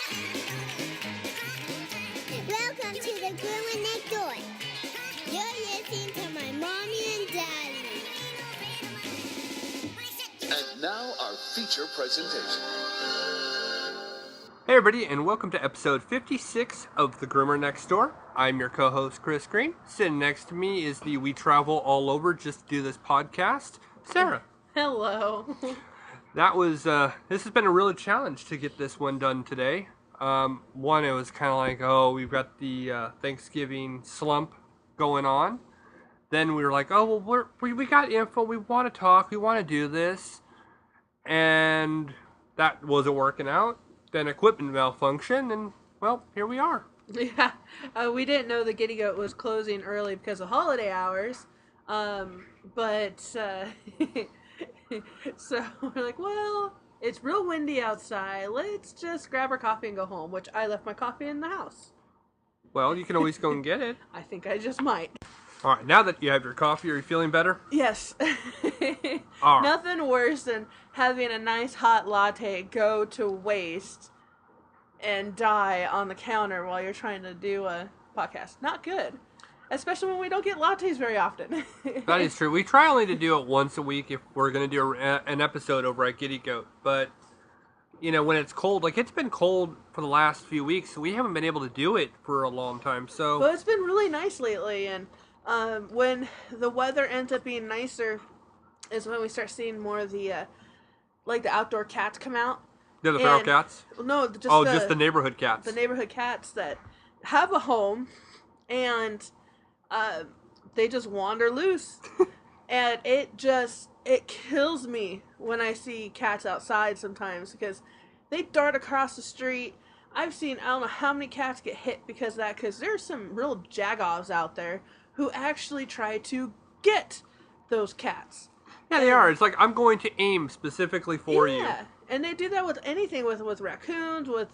Welcome to the Groomer Next Door. You're listening to my mommy and daddy. And now our feature presentation. Hey everybody, and welcome to episode 56 of the Groomer Next Door. I'm your co-host Chris Green. Sitting next to me is the We Travel All Over just to do this podcast, Sarah. Hello. This has been a real challenge to get this one done today. One, it was kind of like, we've got the Thanksgiving slump going on. Then we were like, we got info, we want to talk, we want to do this. And that wasn't working out. Then equipment malfunction, and, well, here we are. Yeah, we didn't know the Giddy Goat was closing early because of holiday hours. So we're like, well, it's real windy outside. Let's just grab our coffee and go home, which I left my coffee in the house. Well, you can always go and get it. I think I just might. All right, now that you have your coffee, are you feeling better? Yes. All right. Nothing worse than having a nice hot latte go to waste and die on the counter while you're trying to do a podcast. Not good. Especially when we don't get lattes very often. That is true. We try only to do it once a week if we're going to do an episode over at Giddy Goat. But, you know, when it's cold, like it's been cold for the last few weeks, so we haven't been able to do it for a long time. So, but it's been really nice lately, and when the weather ends up being nicer is when we start seeing more of the, like the outdoor cats come out. They're the feral cats? No, just the neighborhood cats. The neighborhood cats that have a home, and they just wander loose. And it kills me when I see cats outside sometimes, because they dart across the street. I've seen, I don't know how many cats get hit because of that, because there's some real jagoffs out there who actually try to get those cats. Yeah, they are. It's like, I'm going to aim specifically for you. Yeah, and they do that with anything, with raccoons, with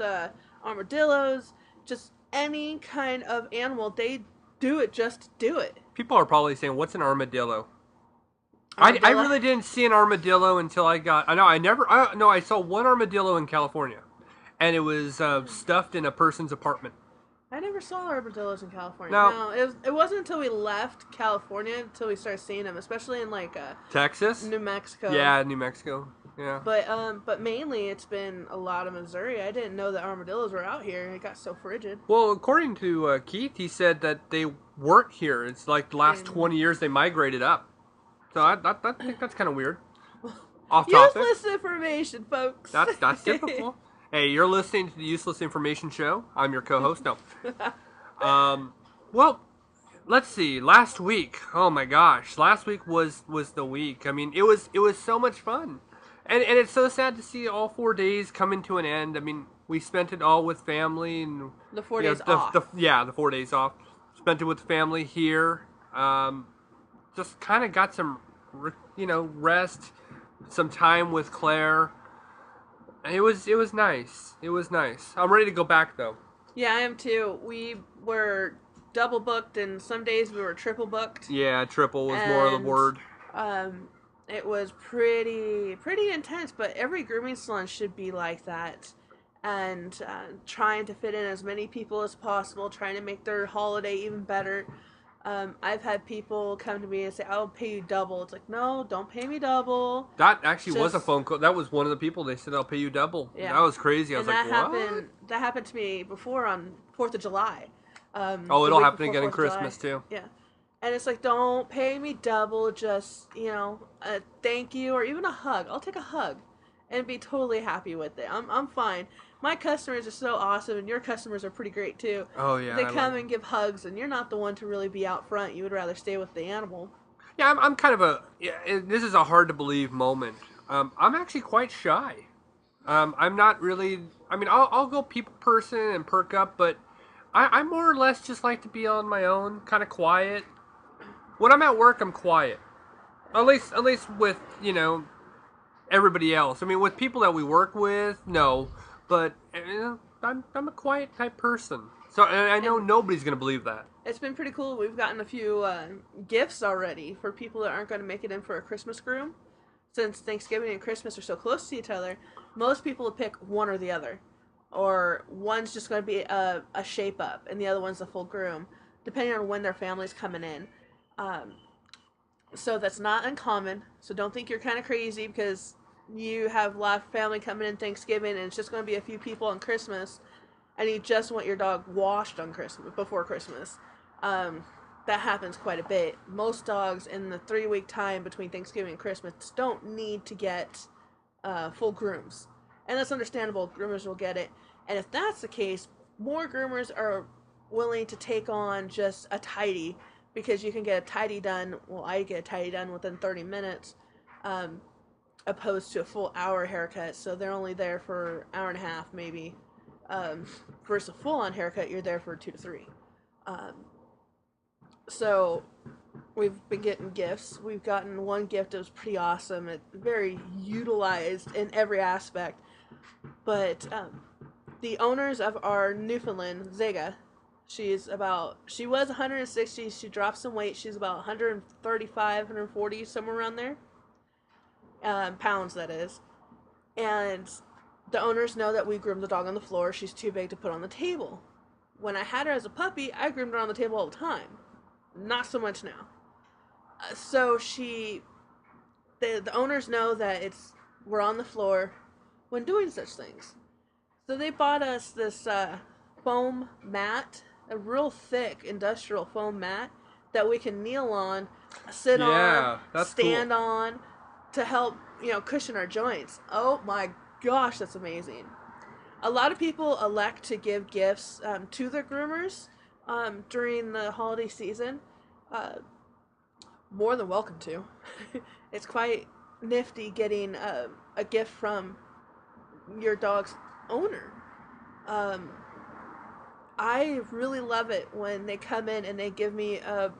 armadillos, just any kind of animal. They do it just to do it. People are probably saying, what's an armadillo? I really didn't see an armadillo until I saw one armadillo in California. And it was stuffed in a person's apartment. I never saw armadillos in California. No, it wasn't until we left California until we started seeing them, especially in like Texas, New Mexico. Yeah, New Mexico. Yeah. But mainly it's been a lot of Missouri. I didn't know that armadillos were out here. It got so frigid. Well, according to Keith, he said that they weren't here. It's like the last 20 years they migrated up. So I think that's kind of weird. Off topic. Useless information, folks. That's typical. Hey, you're listening to the Useless Information Show. I'm your co-host. No. Well, let's see. Last week, oh my gosh, last week was the week. I mean, it was so much fun, and it's so sad to see all 4 days coming to an end. I mean, we spent it all with family and the 4 days off. The 4 days off. Spent it with family here. Just kind of got some, rest, some time with Claire. It was nice. It was nice. I'm ready to go back though. Yeah, I am too. We were double booked, and some days we were triple booked. Yeah, triple was more of the word. It was pretty intense, but every grooming salon should be like that. And trying to fit in as many people as possible, trying to make their holiday even better. I've had people come to me and say, I'll pay you double. It's like, no, don't pay me double. That actually was a phone call. That was one of the people. They said, I'll pay you double. Yeah. That was crazy. I was like, what? That happened to me before on 4th of July. It'll happen again in Christmas, too. Yeah. And it's like, don't pay me double. Just, a thank you or even a hug. I'll take a hug and be totally happy with it. I'm fine. My customers are so awesome, and your customers are pretty great, too. Oh, yeah. They come and give hugs, and you're not the one to really be out front. You would rather stay with the animal. Yeah, I'm kind of this is a hard-to-believe moment. I'm actually quite shy. I'm not really, I'll go people person and perk up, but I more or less just like to be on my own, kind of quiet. When I'm at work, I'm quiet. At least with, everybody else. I mean, with people that we work with, no. But I'm a quiet type person. So and I know nobody's going to believe that. It's been pretty cool. We've gotten a few gifts already for people that aren't going to make it in for a Christmas groom. Since Thanksgiving and Christmas are so close to each other, most people will pick one or the other. or one's just going to be a shape up and the other one's a full groom, depending on when their family's coming in. Um, so that's not uncommon. So don't think you're kind of crazy because you have a lot of family coming in Thanksgiving and it's just going to be a few people on Christmas, and you just want your dog washed on Christmas before Christmas. That happens quite a bit. Most dogs in the 3-week time between Thanksgiving and Christmas don't need to get full grooms, and that's understandable. Groomers will get it, and if that's the case, more groomers are willing to take on just a tidy, because you can get a tidy done. Well, I get a tidy done within 30 minutes, opposed to a full hour haircut. So they're only there for an hour and a half, maybe. Versus a full-on haircut, you're there for 2 to 3. So we've been getting gifts. We've gotten one gift that was pretty awesome. It's very utilized in every aspect. But the owners of our Newfoundland, Zega, she was 160. She dropped some weight. She's about 135, 140, somewhere around there. Pounds, that is. And the owners know that we groom the dog on the floor. She's too big to put on the table. When I had her as a puppy, I groomed her on the table all the time. Not so much now. So the owners know that we're on the floor when doing such things. So they bought us this foam mat, a real thick industrial foam mat that we can kneel on, sit on, stand cool. on, to help, cushion our joints. Oh my gosh, that's amazing. A lot of people elect to give gifts to their groomers during the holiday season. More than welcome to. It's quite nifty getting a gift from your dog's owner. I really love it when they come in and they give me a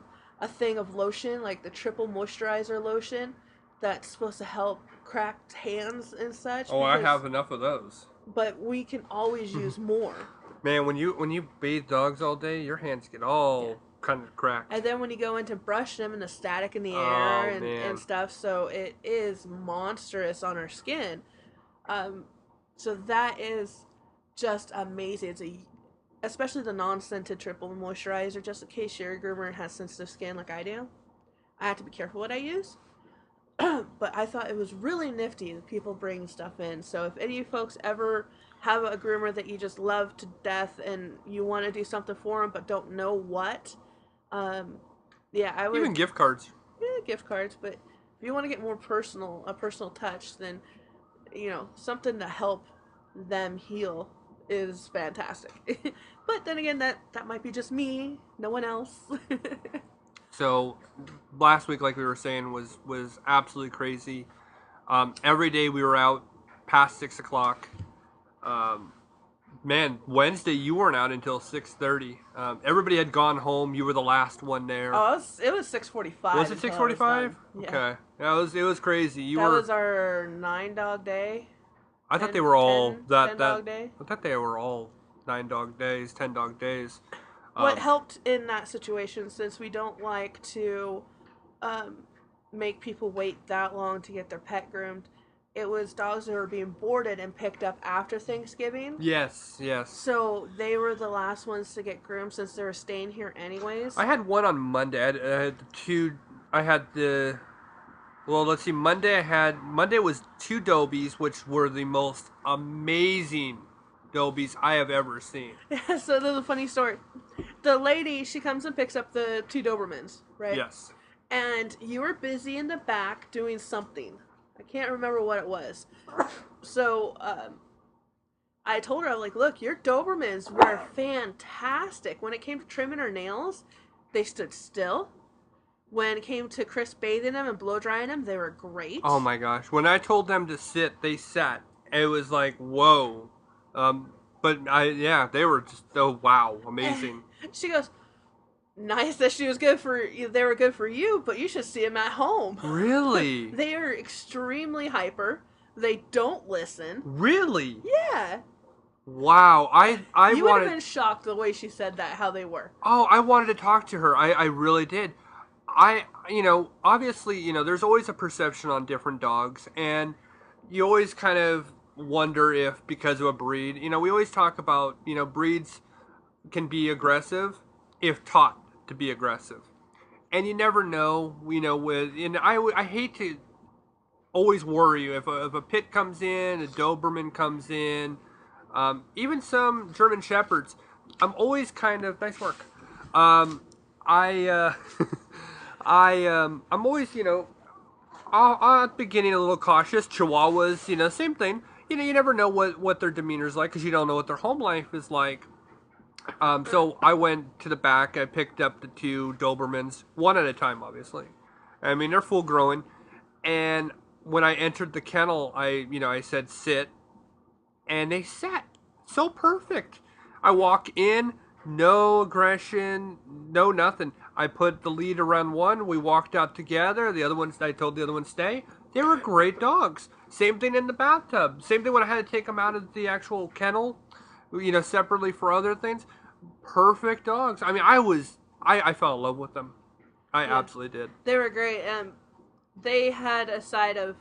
thing of lotion, like the triple moisturizer lotion that's supposed to help cracked hands and such. Oh, I have enough of those. But we can always use more. Man, when you bathe dogs all day, your hands get all kind of cracked. And then when you go in to brush them, and the static in the air and stuff, so it is monstrous on our skin. So that is just amazing. It's especially the non-scented triple moisturizer, just in case your groomer has sensitive skin like I do. I have to be careful what I use. But I thought it was really nifty that people bring stuff in. So if any of you folks ever have a groomer that you just love to death and you want to do something for them but don't know what, I would... Even gift cards. Yeah, gift cards. But if you want to get more personal, a personal touch, then, something to help them heal is fantastic. But then again, that might be just me, no one else. So last week, like we were saying, was absolutely crazy. Every day we were out past 6 o'clock. Man, Wednesday you weren't out until 6:30. Everybody had gone home. You were the last one there. Oh, it was 6:45. Was it 6:45? Yeah. Okay, yeah, it was crazy. That was our 9-dog day. I thought they were all 10-dog day. I thought they were all 9-dog days, 10-dog days. What helped in that situation, since we don't like to make people wait that long to get their pet groomed, it was dogs that were being boarded and picked up after Thanksgiving. Yes. So they were the last ones to get groomed since they were staying here anyways. I had one on Monday. Monday was 2 Dobies, which were the most amazing Dobies I have ever seen. Yeah, so there's a funny story. The lady, she comes and picks up the 2 Dobermans, right? Yes. And you were busy in the back doing something. I can't remember what it was. So, I told her, I'm like, look, your Dobermans were fantastic. When it came to trimming her nails, they stood still. When it came to Chris bathing them and blow drying them, they were great. Oh my gosh. When I told them to sit, they sat. It was like, whoa. They were just, oh wow, amazing. She goes, nice that they were good for you, but you should see them at home. Really? They are extremely hyper. They don't listen. Really? Yeah. Wow. You would have been shocked the way she said that, how they were. Oh, I wanted to talk to her. I really did. Obviously, there's always a perception on different dogs, and you always kind of wonder if because of a breed, we always talk about, breeds can be aggressive if taught to be aggressive. And you never know, and I hate to always worry if a pit comes in, a Doberman comes in, even some German Shepherds. I'm always kind of, nice work. I, I'm always, at the beginning a little cautious. Chihuahuas, same thing. You never know what their demeanor's like because you don't know what their home life is like. So I went to the back. I picked up the two Dobermans, one at a time, obviously. I mean, they're full grown. And when I entered the kennel, I said sit, and they sat so perfect. I walk in, no aggression, no nothing. I put the lead around one. We walked out together. I told the other one stay. They were great dogs. Same thing in the bathtub. Same thing when I had to take them out of the actual kennel, separately for other things. Perfect dogs. I mean, I fell in love with them. I absolutely did. They were great. They had a side of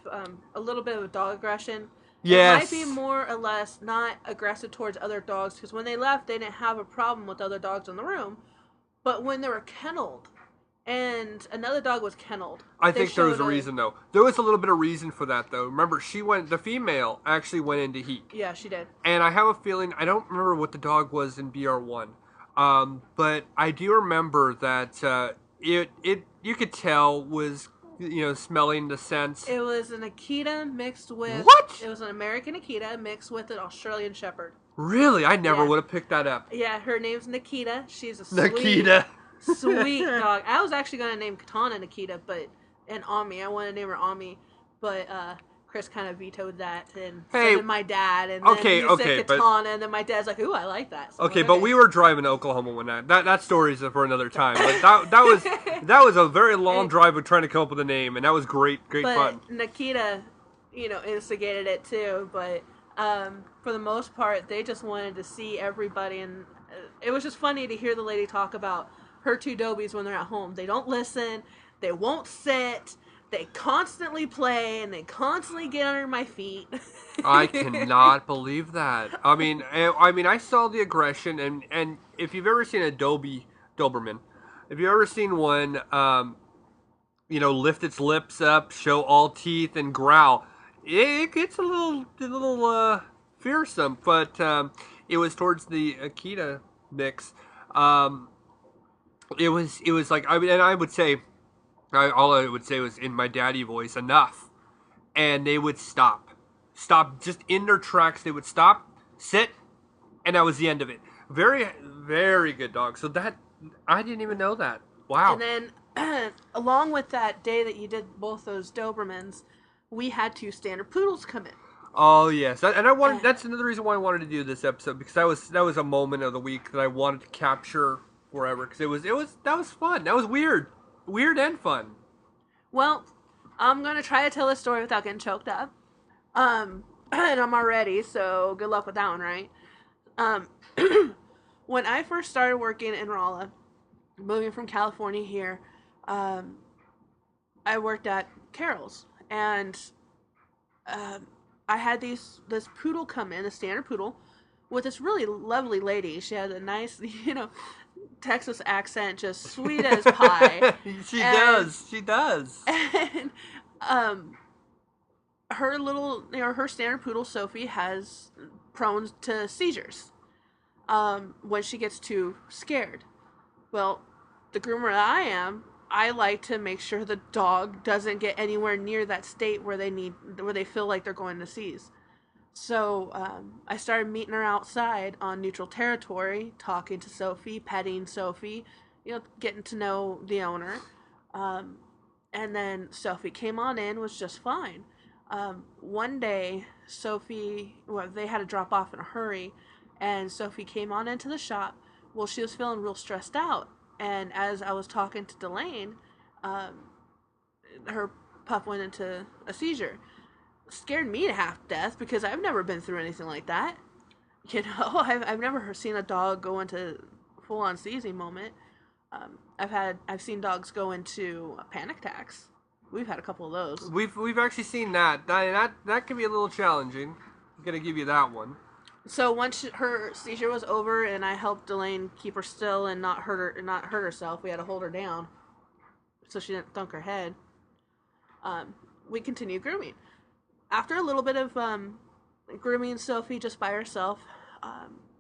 a little bit of dog aggression. Yes. It might be more or less not aggressive towards other dogs because when they left, they didn't have a problem with other dogs in the room. But when they were kenneled, and another dog was kenneled. I think there was a reason, though. There was a little bit of reason for that, though. Remember, the female actually went into heat. Yeah, she did. And I have a feeling, I don't remember what the dog was in BR1, but I do remember that you could tell was, smelling the scents. It was an Akita mixed with... What? It was an American Akita mixed with an Australian Shepherd. Really? I never would have picked that up. Yeah, her name's Nikita. She's a Nikita. Sweet dog. I was actually going to name Katana Nikita, and Ami. I wanted to name her Ami, but Chris kind of vetoed that, and so did my dad. And then he said Katana, and then my dad's like, "Ooh, I like that." So but we were driving to Oklahoma when that story's for another time. But that was a very long drive of trying to come up with a name, and that was great fun. Nikita, instigated it too, but for the most part, they just wanted to see everybody, and it was just funny to hear the lady talk about her two Dobies when they're at home. They don't listen. They won't sit. They constantly play, and they constantly get under my feet. I cannot believe that. I mean, I saw the aggression, and if you've ever seen a Doberman, if you've ever seen one, lift its lips up, show all teeth, and growl, it gets a little fearsome. But it was towards the Akita mix. It was like, I would say, all I would say was in my daddy voice, enough. And they would stop just in their tracks. They would stop, sit, and that was the end of it. Very, very good dog. So that, I didn't even know that. Wow. And then, along with that day that you did both those Dobermans, we had two standard poodles come in. Oh yes, that's another reason why I wanted to do this episode, because that was a moment of the week that I wanted to capture forever, because that was fun. That was weird and fun. Well, I'm gonna try to tell this story without getting choked up. And I'm already, so good luck with that one, right? When I first started working in Rolla, moving from California here, I worked at Carol's, and I had this poodle come in, a standard poodle, with this really lovely lady. She had a nice, Texas accent, just sweet as pie. She does. And her standard poodle Sophie has prone to seizures when she gets too scared. Well, the groomer that I am, I like to make sure the dog doesn't get anywhere near that state where they feel like they're going to seize. So I started meeting her outside on neutral territory, talking to Sophie, petting Sophie, getting to know the owner. And then Sophie came on in, was just fine. One day, they had to drop off in a hurry, and Sophie came on into the shop. Well, she was feeling real stressed out. And as I was talking to Delane, her pup went into a seizure. Scared me to half death because I've never been through anything like that. I've never seen a dog go into full-on seizing moment. I've seen dogs go into panic attacks. We've had a couple of those. We've actually seen that. That can be a little challenging. Gotta give you that one. So once her seizure was over, and I helped Elaine keep her still and not hurt herself, we had to hold her down so she didn't thunk her head. We continued grooming. After a little bit of grooming Sophie just by herself,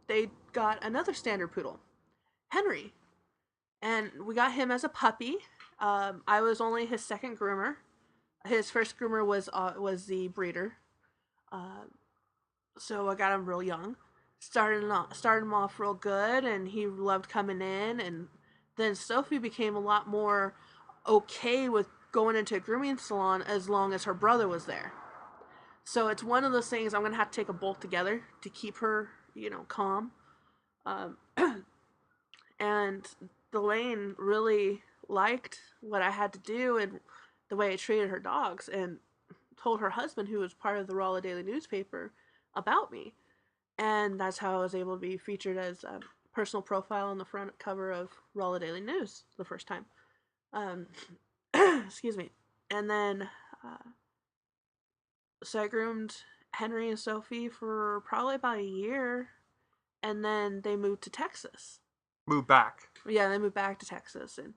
they got another standard poodle, Henry, and we got him as a puppy. I was only his second groomer. His first groomer was the breeder. So I got him real young. Started him off real good, and he loved coming in. And then Sophie became a lot more okay with going into a grooming salon as long as her brother was there. So it's one of those things I'm gonna have to take a both together to keep her, calm. And Delane really liked what I had to do and the way I treated her dogs, and told her husband, who was part of the Rolla Daily newspaper, about me. And that's how I was able to be featured as a personal profile on the front cover of Rolla Daily News the first time. Excuse me. And then, so I groomed Henry and Sophie for probably about a year, and then they moved to Texas. Move back. Yeah, they moved back to Texas, and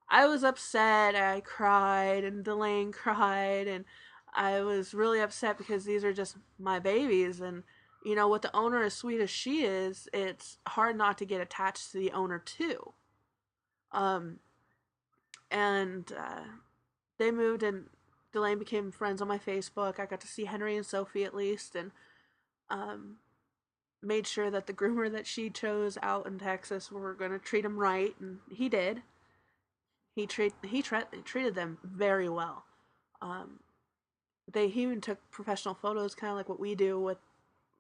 I was upset. I cried, and Delane cried, and I was really upset because these are just my babies, and with the owner as sweet as she is, it's hard not to get attached to the owner too. And they moved, and Delane became friends on my Facebook. I got to see Henry and Sophie at least, and made sure that the groomer that she chose out in Texas were going to treat him right, and he did. He treated them very well. He even took professional photos, kind of like what we do with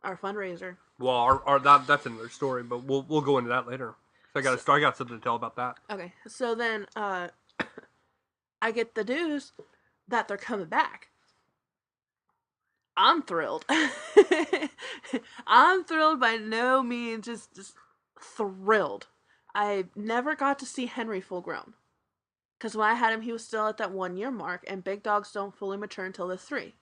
our fundraiser. Well, that's another story, but we'll go into that later. I got something to tell about that. Okay, so then I get the news that they're coming back. I'm thrilled. I'm thrilled by no means, just thrilled. I never got to see Henry full grown. Because when I had him, he was still at that 1 year mark, and big dogs don't fully mature until they're 3.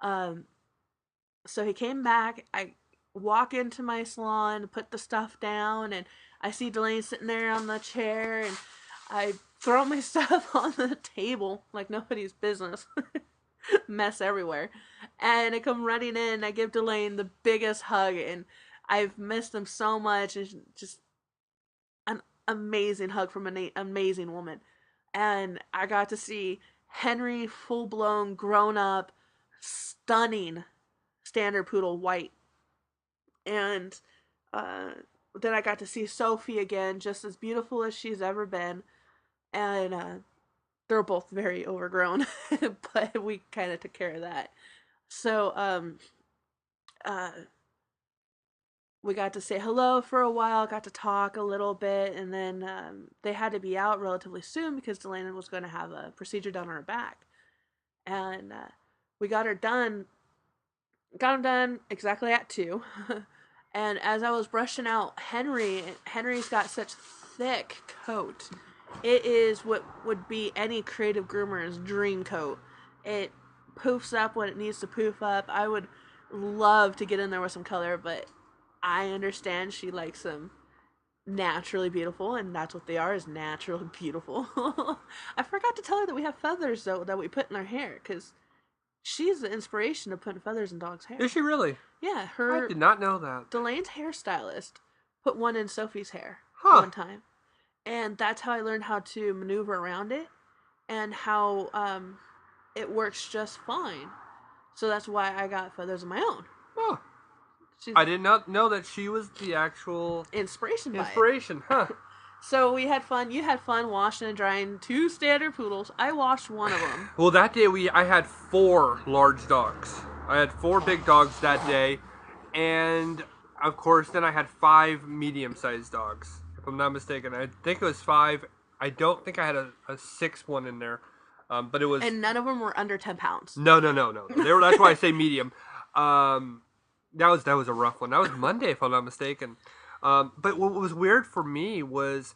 So he came back. I walk into my salon, put the stuff down, and I see Delane sitting there on the chair, and I throw my stuff on the table like nobody's business. Mess everywhere. And I come running in, I give Delane the biggest hug, and I've missed him so much. It's just an amazing hug from an amazing woman. And I got to see Henry, full-blown, grown-up, stunning standard poodle, white. And then I got to see Sophie again, just as beautiful as she's ever been. And they're both very overgrown, but we kind of took care of that. So, we got to say hello for a while, got to talk a little bit, and then they had to be out relatively soon because Delana was going to have a procedure done on her back. And we got him done exactly at 2. And as I was brushing out Henry's got such thick coat. It is what would be any creative groomer's dream coat. It poofs up when it needs to poof up. I would love to get in there with some color, but I understand she likes them naturally beautiful, and that's what they are, is naturally beautiful. I forgot to tell her that we have feathers, though, that we put in our hair, because she's the inspiration of putting feathers in dogs' hair. Is she really? Yeah, I did not know that. Delane's hairstylist put one in Sophie's hair one time. And that's how I learned how to maneuver around it, and how it works just fine. So that's why I got feathers of my own. Oh. I did not know that she was the actual inspiration, huh? So we had fun. You had fun washing and drying 2 standard poodles. I washed one of them. Well, that day I had 4 large dogs. I had 4 big dogs that day, and of course then I had 5 medium-sized dogs. If I'm not mistaken, I think it was 5. I don't think I had a 6th one in there, but it was. And none of them were under 10 pounds. No. That's why I say medium. That was a rough one. That was Monday, if I'm not mistaken. But what was weird for me was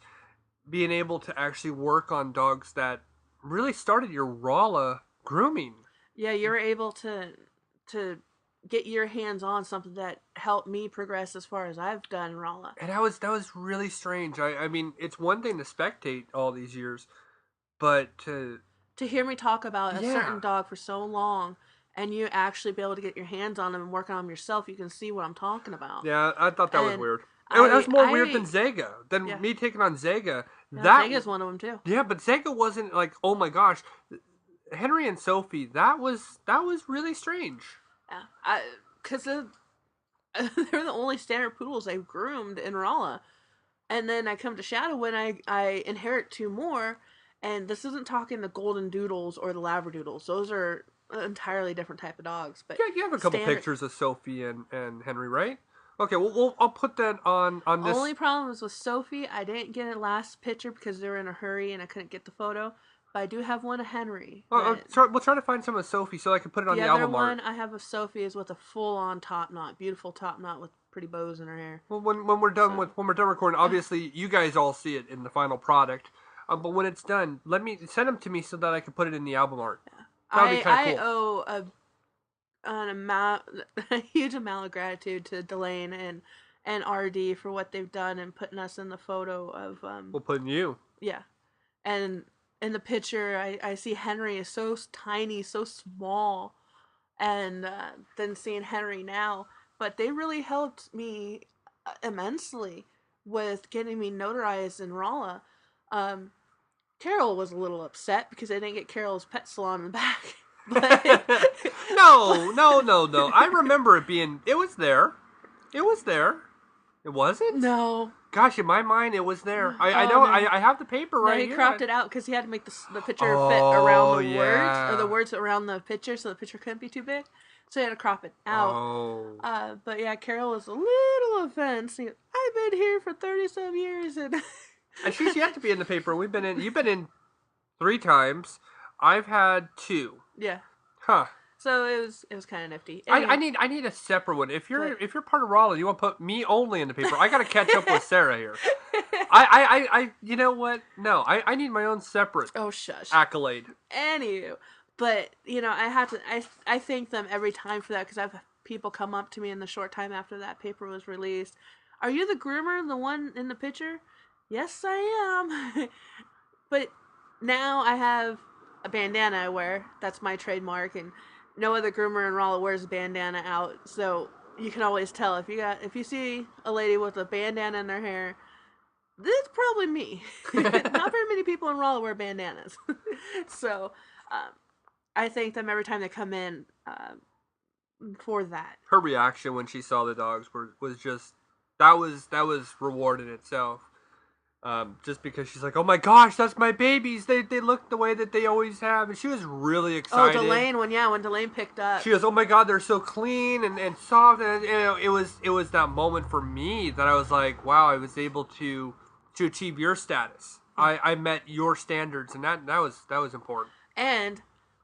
being able to actually work on dogs that really started your Rolla grooming. Yeah, you were able to get your hands on something that helped me progress as far as I've done in Rolla. And that was really strange. I mean, it's one thing to spectate all these years, but To hear me talk about a yeah, certain dog for so long and you actually be able to get your hands on them and work on them yourself, you can see what I'm talking about. yeah, I thought that was And weird. That was more weird than I Zega, than yeah, me taking on Zega. yeah, That Zega's one of them too. yeah, but Zega wasn't like, oh my gosh, Henry and Sophie. That was really strange. Yeah, because they're the only standard poodles I've groomed in Rolla. And then I come to Shadow when I inherit two more, and this isn't talking the golden doodles or the labradoodles. Those are an entirely different type of dogs. But Yeah, you have a couple standard, pictures of Sophie and Henry, right? Okay, well, I'll put that on this. only problem was with Sophie. I didn't get a last picture because they were in a hurry and I couldn't get the photo. But I do have one of Henry. We'll try to find some of Sophie so I can put it on The the other album one art. I have of Sophie is with a full-on top knot, beautiful top knot with pretty bows in her hair. Well, when we're done when we're done recording, obviously you guys all see it in the final product. But when it's done, send them to me so that I can put it in the album art. That would be kind I of cool. owe a huge amount of gratitude to Delane and RD for what they've done and putting us in the photo of We'll put in you. yeah, and in the picture I see Henry is so tiny, so small, and then seeing Henry now, but they really helped me immensely with getting me notarized in Rolla. Carol was a little upset because I didn't get Carol's pet salon in the back. But No. I remember it being. It was there. It was there. It wasn't. no. Gosh, in my mind, it was there. I Oh, know. no. I have the paper No, right he here. cropped it out because he had to make the picture fit around the yeah. words, or the words around the picture, so the picture couldn't be too big. So he had to crop it out. Oh. But yeah, Carol was a little offended. I've been here for 30-some years, and And she's yet to be in the paper. You've been in 3 times. I've had 2. yeah. Huh. So it was kind of nifty. I need a separate one. If you're part of Rollin, you want to put me only in the paper. I got to catch up with Sarah here. I you know what? No, I need my own separate Oh shush. accolade. Anywho, but I thank them every time for that because I've had people come up to me in the short time after that paper was released. Are you the groomer, the one in the picture? Yes, I am. But now I have a bandana I wear. That's my trademark, and no other groomer in Rolla wears a bandana out. So you can always tell if you see a lady with a bandana in their hair, this is probably me. Not very many people in Rolla wear bandanas. So I thank them every time they come in for that. Her reaction when she saw the dogs was just that was reward in itself. Just because she's like, oh my gosh, that's my babies. They look the way that they always have, and she was really excited. Oh, Delane, when Delane picked up, She goes, oh my god, they're so clean and soft, and it was that moment for me that I was like, wow, I was able to achieve your status. I met your standards, and that was important. and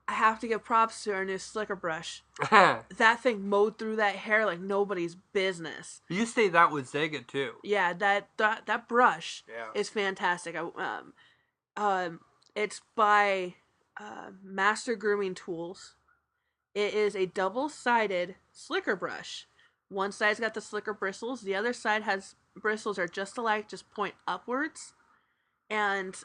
I have to give props to our new slicker brush. That thing mowed through that hair like nobody's business. You say that with Zega too. Yeah, that brush Yeah. is fantastic. It's by Master Grooming Tools. It is a double-sided slicker brush. One side's got the slicker bristles. The other side has bristles are just alike, just point upwards. And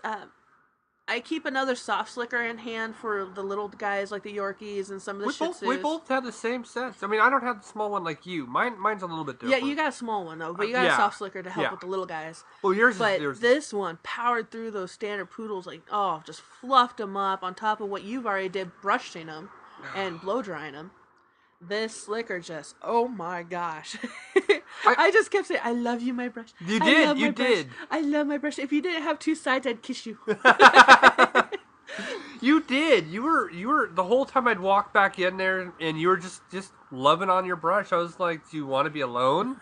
I keep another soft slicker in hand for the little guys like the Yorkies and some of the Shih Tzus. We both have the same sets. I mean, I don't have the small one like you. Mine's a little bit different. Yeah, you got a small one though, but you got a soft slicker to help with the little guys. Well, yours But is this one powered through those standard poodles like, just fluffed them up on top of what you've already did brushing them and blow drying them. This slicker just, oh my gosh. I just kept saying, I love you, my brush. You I did, love you my brush. did. I love my brush. If you didn't have 2 sides, I'd kiss you. You did. You were the whole time I'd walk back in there, and you were just loving on your brush. I was like, do you want to be alone?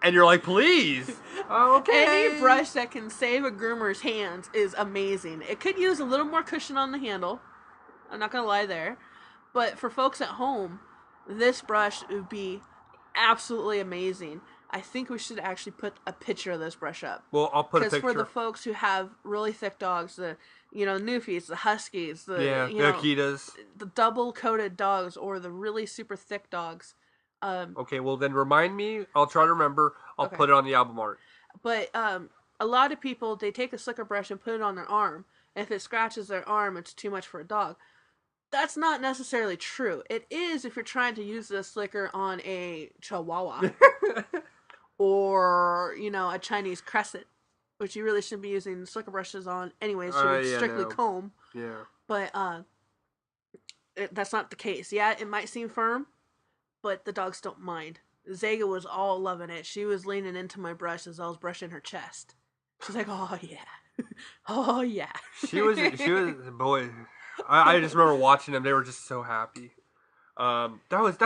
And you're like, please. Oh, okay. Any brush that can save a groomer's hands is amazing. It could use a little more cushion on the handle. I'm not going to lie there. But for folks at home, this brush would be absolutely amazing. I think we should actually put a picture of this brush up. Well, I'll put a Because picture. for the folks who have really thick dogs, the Newfies, the Huskies, the the Akitas. the double coated dogs, or the really super thick dogs. Okay, well then remind me. I'll try to remember. I'll Okay. put it on the album art. But a lot of people, they take a slicker brush and put it on their arm. And if it scratches their arm, it's too much for a dog. That's not necessarily true. It is if you're trying to use the slicker on a Chihuahua or, a Chinese Crescent, which you really shouldn't be using slicker brushes on anyways. You would strictly comb. Yeah. But that's not the case. Yeah, it might seem firm, but the dogs don't mind. Zega was all loving it. She was leaning into my brush as I was brushing her chest. She's like, "Oh yeah, oh yeah." She was boy. I just remember watching them. They were just so happy. That was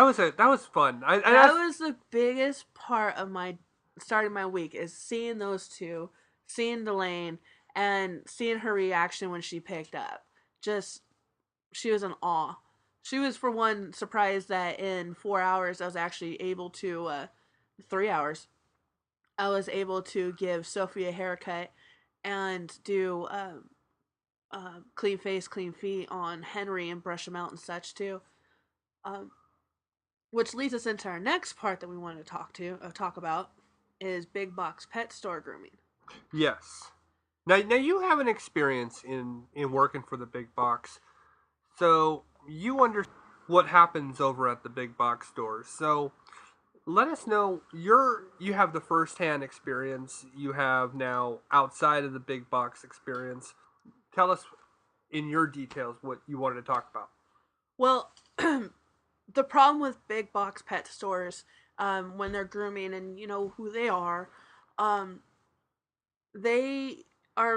fun. That was the biggest part of starting my week, is seeing those two, seeing Delane, and seeing her reaction when she picked up. She was in awe. She was, for one, surprised that in 4 hours I was actually able to, 3 hours, I was able to give Sophie a haircut and do clean face, clean feet on Henry and brush him out and such too. Which leads us into our next part that we want to talk about is big box pet store grooming. Yes. Now you have an experience in working for the big box, so you understand what happens over at the big box stores. So let us know, you have the first-hand experience you have now outside of the big box experience. Tell us in your details what you wanted to talk about. Well, the problem with big box pet stores, when they're grooming, and you know who they are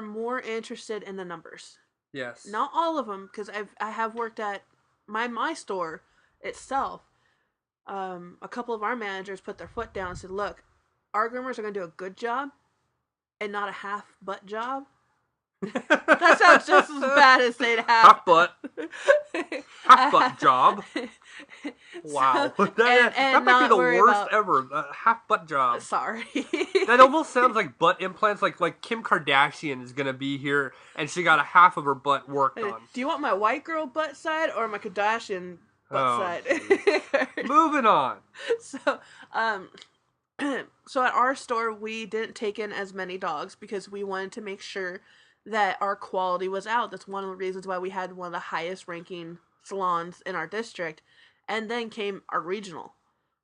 more interested in the numbers. Yes. Not all of them, because I have worked at my store itself. A couple of our managers put their foot down and said, "Look, our groomers are going to do a good job and not a half butt job." That sounds just as bad as saying half butt job. Wow, that might be the worst ever. Half butt job. Sorry. That almost sounds like butt implants. Like Kim Kardashian is gonna be here and she got a half of her butt worked on. Do you want my white girl butt side or my Kardashian butt side? Moving on. So at our store, we didn't take in as many dogs because we wanted to make sure that our quality was out. That's one of the reasons why we had one of the highest ranking salons in our district. And then came our regional.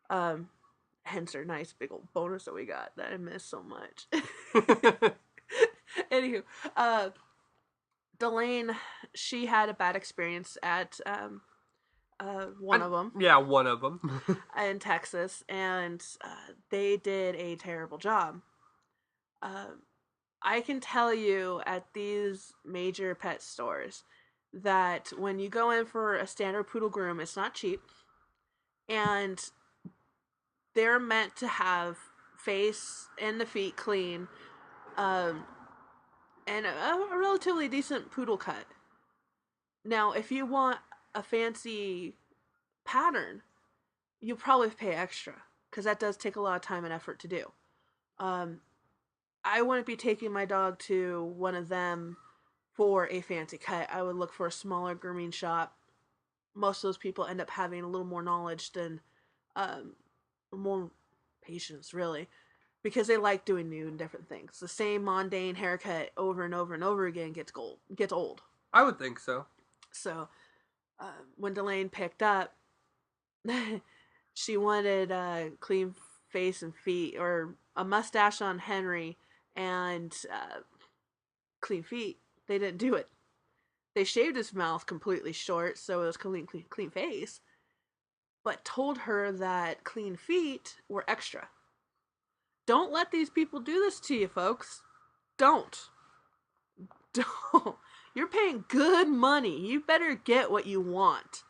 Hence our nice big old bonus that we got that I miss so much. Anywho, Delane, she had a bad experience at one of them. Yeah, one of them. In Texas, and they did a terrible job. I can tell you at these major pet stores that when you go in for a standard poodle groom, it's not cheap. And they're meant to have face and the feet clean, and a relatively decent poodle cut. Now, if you want a fancy pattern, you probably pay extra, because that does take a lot of time and effort to do. I wouldn't be taking my dog to one of them for a fancy cut. I would look for a smaller grooming shop. Most of those people end up having a little more knowledge than more patience, really, because they like doing new and different things. The same mundane haircut over and over and over again gets old. I would think so. So when Delane picked up, she wanted a clean face and feet, or a mustache on Henry, and clean feet. They didn't do it. They shaved his mouth completely short, so it was clean face, but told her that clean feet were extra. Don't let these people do this to you, folks. Don't. You're paying good money. You better get what you want.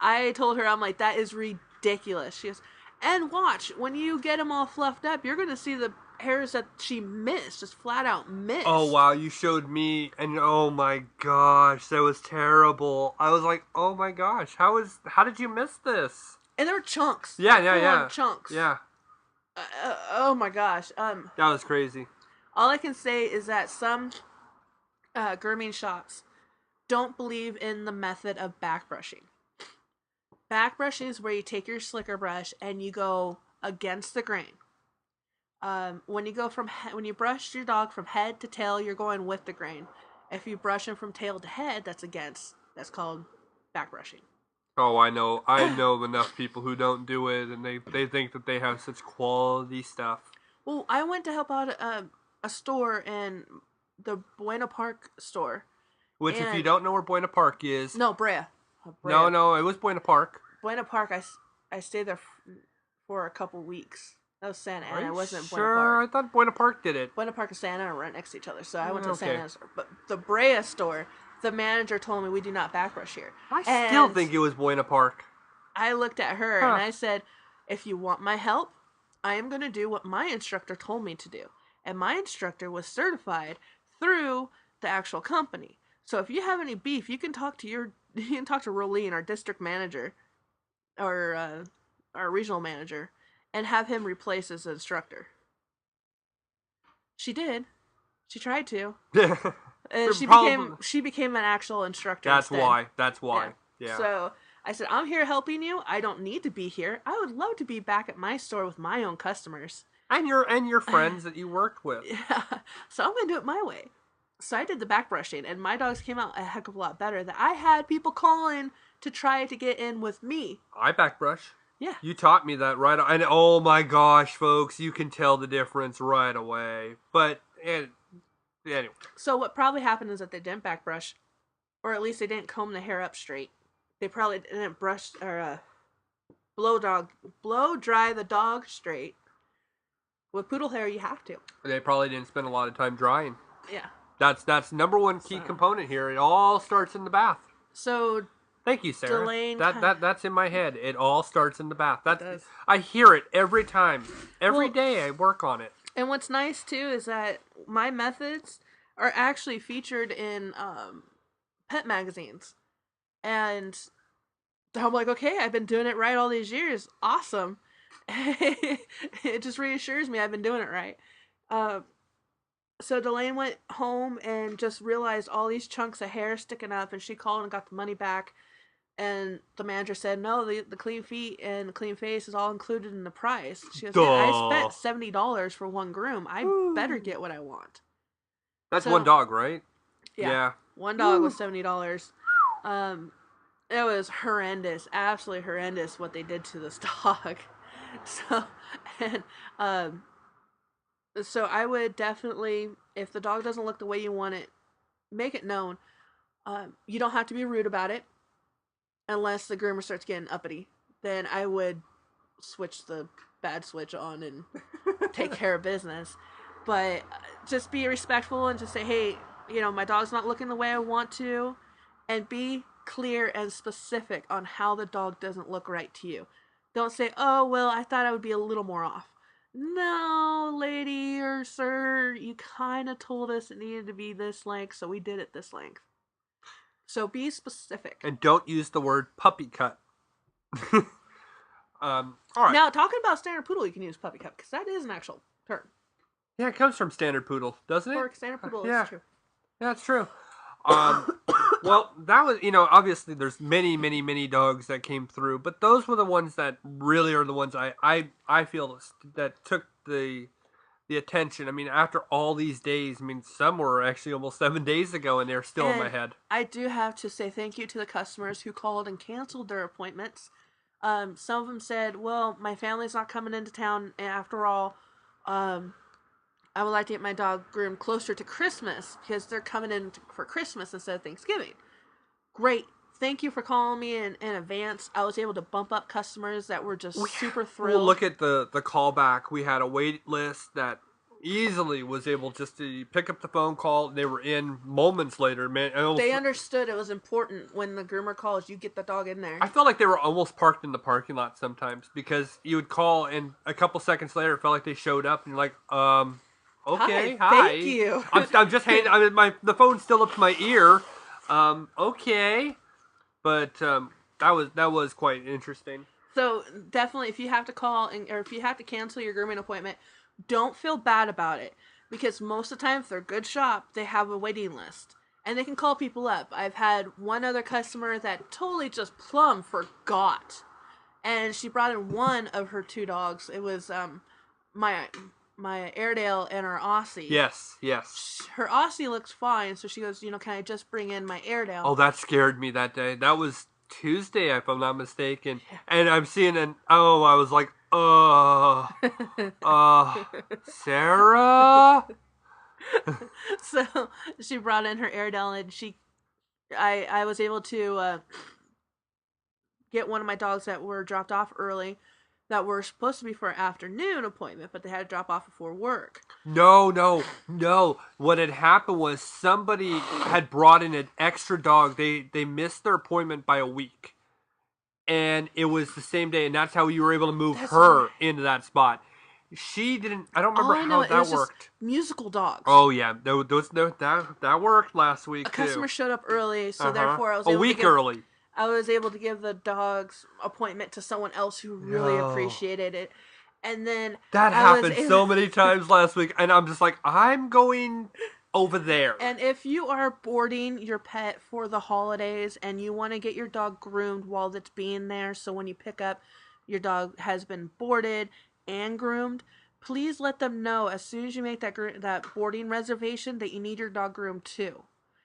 I told her, I'm like, that is ridiculous. She goes, and watch, when you get them all fluffed up, you're going to see the hairs that she missed, just flat out missed. Oh, wow, you showed me, and oh my gosh, that was terrible. I was like, oh my gosh, how did you miss this? And there were chunks. Yeah. Chunks. Yeah. Oh my gosh. That was crazy. All I can say is that some grooming shops don't believe in the method of back brushing. Back brushing is where you take your slicker brush and you go against the grain. When you brush your dog from head to tail, you're going with the grain. If you brush him from tail to head, that's against. That's called back brushing. Oh, I know. I know enough people who don't do it, and they think that they have such quality stuff. Well, I went to help out a store in the Buena Park store. Which, if you don't know where Buena Park is... No, Brea. No, it was Buena Park. Buena Park, I stayed there for a couple weeks. That was Santa Ana. It wasn't sure? Buena Park. I thought Buena Park did it. Buena Park and Santa Ana are right next to each other, so I went to Okay. Santa Ana store. But the Brea store, the manager told me we do not backbrush here. I still think it was Buena Park. I looked at her and I said, if you want my help, I am going to do what my instructor told me to do. And my instructor was certified through the actual company. So if you have any beef, you can talk to Rolene, our district manager, or our regional manager, and have him replace his instructor. She did. She tried to. And she became an actual instructor. That's instead. That's why. Yeah. So I said, I'm here helping you. I don't need to be here. I would love to be back at my store with my own customers. And your friends that you worked with. Yeah. So I'm going to do it my way. So I did the back brushing, and my dogs came out a heck of a lot better. That I had people calling to try to get in with me. I back brush. Yeah. You taught me that right. And oh my gosh, folks, you can tell the difference right away. But anyway. So what probably happened is that they didn't back brush, or at least they didn't comb the hair up straight. They probably didn't brush or blow dry the dog straight. With poodle hair, you have to. They probably didn't spend a lot of time drying. Yeah. That's number one key component here. It all starts in the bath. So thank you, Sarah. Delane That's in my head. It all starts in the bath. does. I hear it every time. Every day I work on it. And what's nice too is that my methods are actually featured in pet magazines. And I'm like, okay, I've been doing it right all these years. Awesome. It just reassures me I've been doing it right. So Delane went home and just realized all these chunks of hair sticking up, and she called and got the money back. And the manager said, no, the clean feet and the clean face is all included in the price. She goes, I spent $70 for one groom. I better get what I want. That's one dog, right? Yeah. One dog was $70. It was horrendous, absolutely horrendous what they did to this dog. So I would definitely, if the dog doesn't look the way you want it, make it known. You don't have to be rude about it, unless the groomer starts getting uppity. Then I would switch the bad switch on and take care of business. But just be respectful and just say, hey, my dog's not looking the way I want to, and be clear and specific on how the dog doesn't look right to you. Don't say, oh, well, I thought I would be a little more off. No, lady or sir, you kind of told us it needed to be this length, so we did it this length. So be specific. And don't use the word puppy cut. All right. Now, talking about standard poodle, you can use puppy cut, because that is an actual term. Yeah, it comes from standard poodle, doesn't it? For standard poodle, yeah. it's true. That's true. Well, that was, obviously there's many, many, many dogs that came through, but those were the ones that really are the ones I feel that took the attention. I mean, after all these days, some were actually almost 7 days ago, and they're still in my head. I do have to say thank you to the customers who called and canceled their appointments. Some of them said, well, my family's not coming into town after all. I would like to get my dog groomed closer to Christmas because they're coming in for Christmas instead of Thanksgiving. Great. Thank you for calling me in advance. I was able to bump up customers that were just super thrilled. Well, look at the callback. We had a wait list that easily was able just to pick up the phone call. They were in moments later. Man, they understood it was important when the groomer calls, you get the dog in there. I felt like they were almost parked in the parking lot sometimes because you would call and a couple seconds later it felt like they showed up and you're like, okay, hi. Thank you. I'm just handing. The phone's still up to my ear. Okay, but that was quite interesting. So definitely, if you have to call or if you have to cancel your grooming appointment, don't feel bad about it because most of the time, if they're a good shop, they have a waiting list and they can call people up. I've had one other customer that totally just plumb forgot, and she brought in one of her two dogs. It was my Airedale and her Aussie. Yes, yes. Her Aussie looks fine, so she goes, can I just bring in my Airedale? Oh, that scared me that day. That was Tuesday, if I'm not mistaken. And I'm seeing I was like, Sarah? So she brought in her Airedale, and I was able to get one of my dogs that were dropped off early that were supposed to be for an afternoon appointment, but they had to drop off before work. No. What had happened was somebody had brought in an extra dog. They missed their appointment by a week. And it was the same day, and that's how you were able to move her into that spot. She didn't. I don't remember how that worked. Musical dogs. Oh yeah, that worked last week. A customer showed up early, so therefore I was early. I was able to give the dog's appointment to someone else who really appreciated it, and then that happened so many times last week, and I'm just like, I'm going over there. And if you are boarding your pet for the holidays and you want to get your dog groomed while it's being there, so when you pick up, your dog has been boarded and groomed, please let them know as soon as you make that boarding reservation that you need your dog groomed too.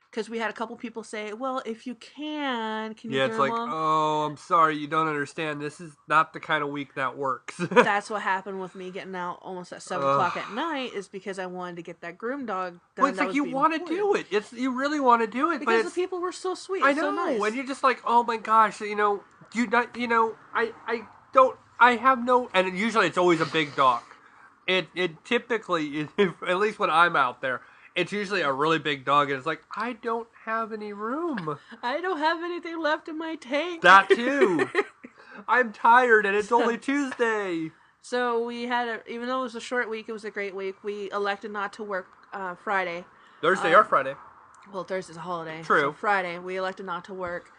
Because we had a couple people say, well, if you can you it's like, them? Oh, I'm sorry, you don't understand. This is not the kind of week that works. That's what happened with me getting out almost at 7 o'clock at night, is because I wanted to get that groom dog done. Well, it's like you want to do it. You really want to do it. Because but the people were so sweet. I know, so nice. And you're just like, oh my gosh, I have no, and usually it's always a big dog. It typically, at least when I'm out there, it's usually a really big dog, and it's like, I don't have any room. I don't have anything left in my tank. That too. I'm tired, and it's only Tuesday. So we had, even though it was a short week, it was a great week. We elected not to work Friday. Thursday or Friday. Well, Thursday's a holiday. True. So Friday, we elected not to work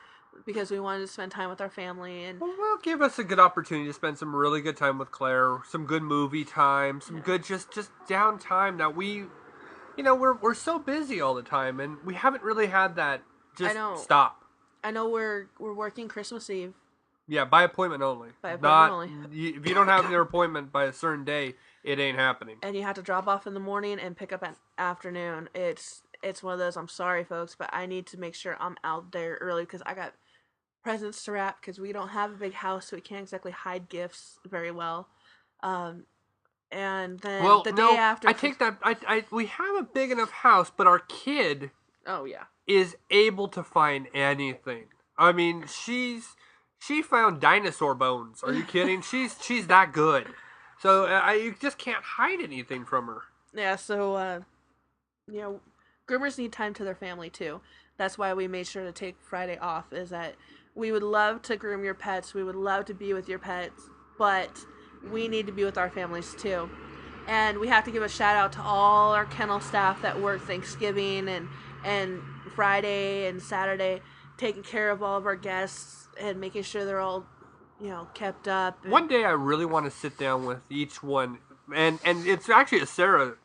because we wanted to spend time with our family. And well, give us a good opportunity to spend some really good time with Claire, some good movie time, some good just downtime that we... we're so busy all the time, and we haven't really had that stop. I know we're working Christmas Eve. Yeah, by appointment only. If you don't have your appointment by a certain day, it ain't happening. And you have to drop off in the morning and pick up at afternoon. It's one of those, I'm sorry, folks, but I need to make sure I'm out there early because I got presents to wrap because we don't have a big house, so we can't exactly hide gifts very well. And then the day after... I take that... we have a big enough house, but our kid... Oh, yeah. ...is able to find anything. I mean, she found dinosaur bones. Are you kidding? She's that good. So you just can't hide anything from her. Yeah, so, groomers need time to their family, too. That's why we made sure to take Friday off, is that we would love to groom your pets. We would love to be with your pets, but... we need to be with our families too. And we have to give a shout out to all our kennel staff that work Thanksgiving and Friday and Saturday, taking care of all of our guests and making sure they're all, kept up. One day I really want to sit down with each one, and it's actually Sarah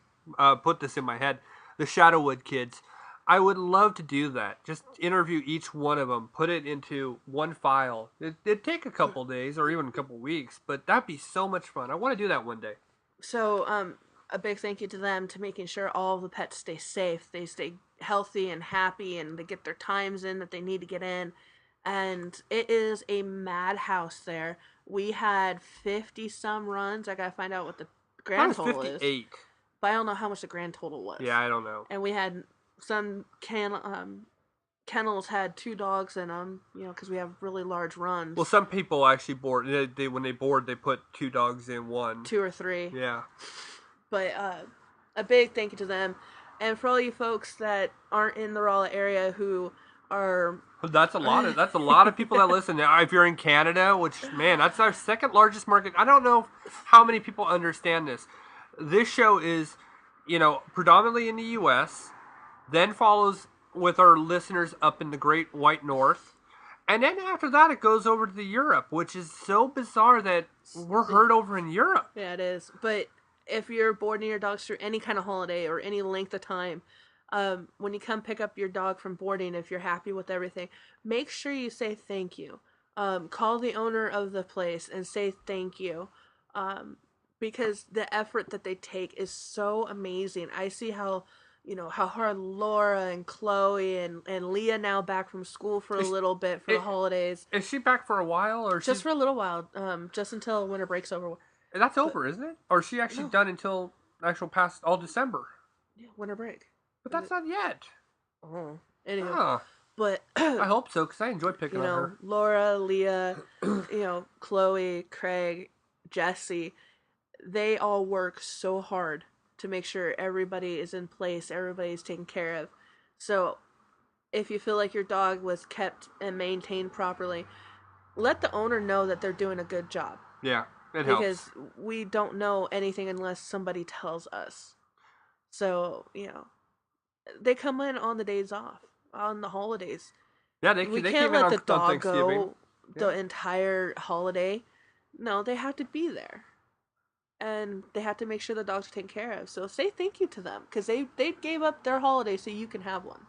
put this in my head, the Shadowwood kids. I would love to do that. Just interview each one of them, put it into one file. It'd take a couple days or even a couple weeks, but that'd be so much fun. I want to do that one day. So, a big thank you to them to making sure all of the pets stay safe, they stay healthy and happy, and they get their times in that they need to get in. And it is a madhouse there. We had 50-some runs. I gotta find out what the grand total is. 58. But I don't know how much the grand total was. Yeah, I don't know. And we had... some kennels had 2 dogs in them, because we have really large runs. Well, some people actually board. When they board, they put 2 dogs in one. 2 or 3. Yeah. But a big thank you to them, and for all you folks that aren't in the Rolla area who are. That's a lot of people that listen. Now, if you're in Canada, which that's our second largest market. I don't know how many people understand this. This show is, predominantly in the U.S. Then follows with our listeners up in the Great White North. And then after that, it goes over to Europe, which is so bizarre that we're heard over in Europe. Yeah, it is. But if you're boarding your dogs through any kind of holiday or any length of time, when you come pick up your dog from boarding, if you're happy with everything, make sure you say thank you. Call the owner of the place and say thank you. Because the effort that they take is so amazing. I see how how hard Laura and Chloe and Leah, now back from school for a little bit for the holidays. Is she back for a while, or just for a little while? Just until winter break's over. That's over, isn't it? Or is she actually done until actual past all December? Yeah, winter break. But that's not yet. Oh, anyway. But I hope so, because I enjoy picking on her. Laura, Leah, Chloe, Craig, Jesse, they all work so hard to make sure everybody is in place, everybody's taken care of. So if you feel like your dog was kept and maintained properly, let the owner know that they're doing a good job. Yeah, it helps. Because we don't know anything unless somebody tells us. So, they come in on the days off, on the holidays. Yeah, we they can't came let in the dog Thanksgiving. go the entire holiday. No, they have to be there. And they have to make sure the dogs are taken care of. So say thank you to them, because they gave up their holiday so you can have one.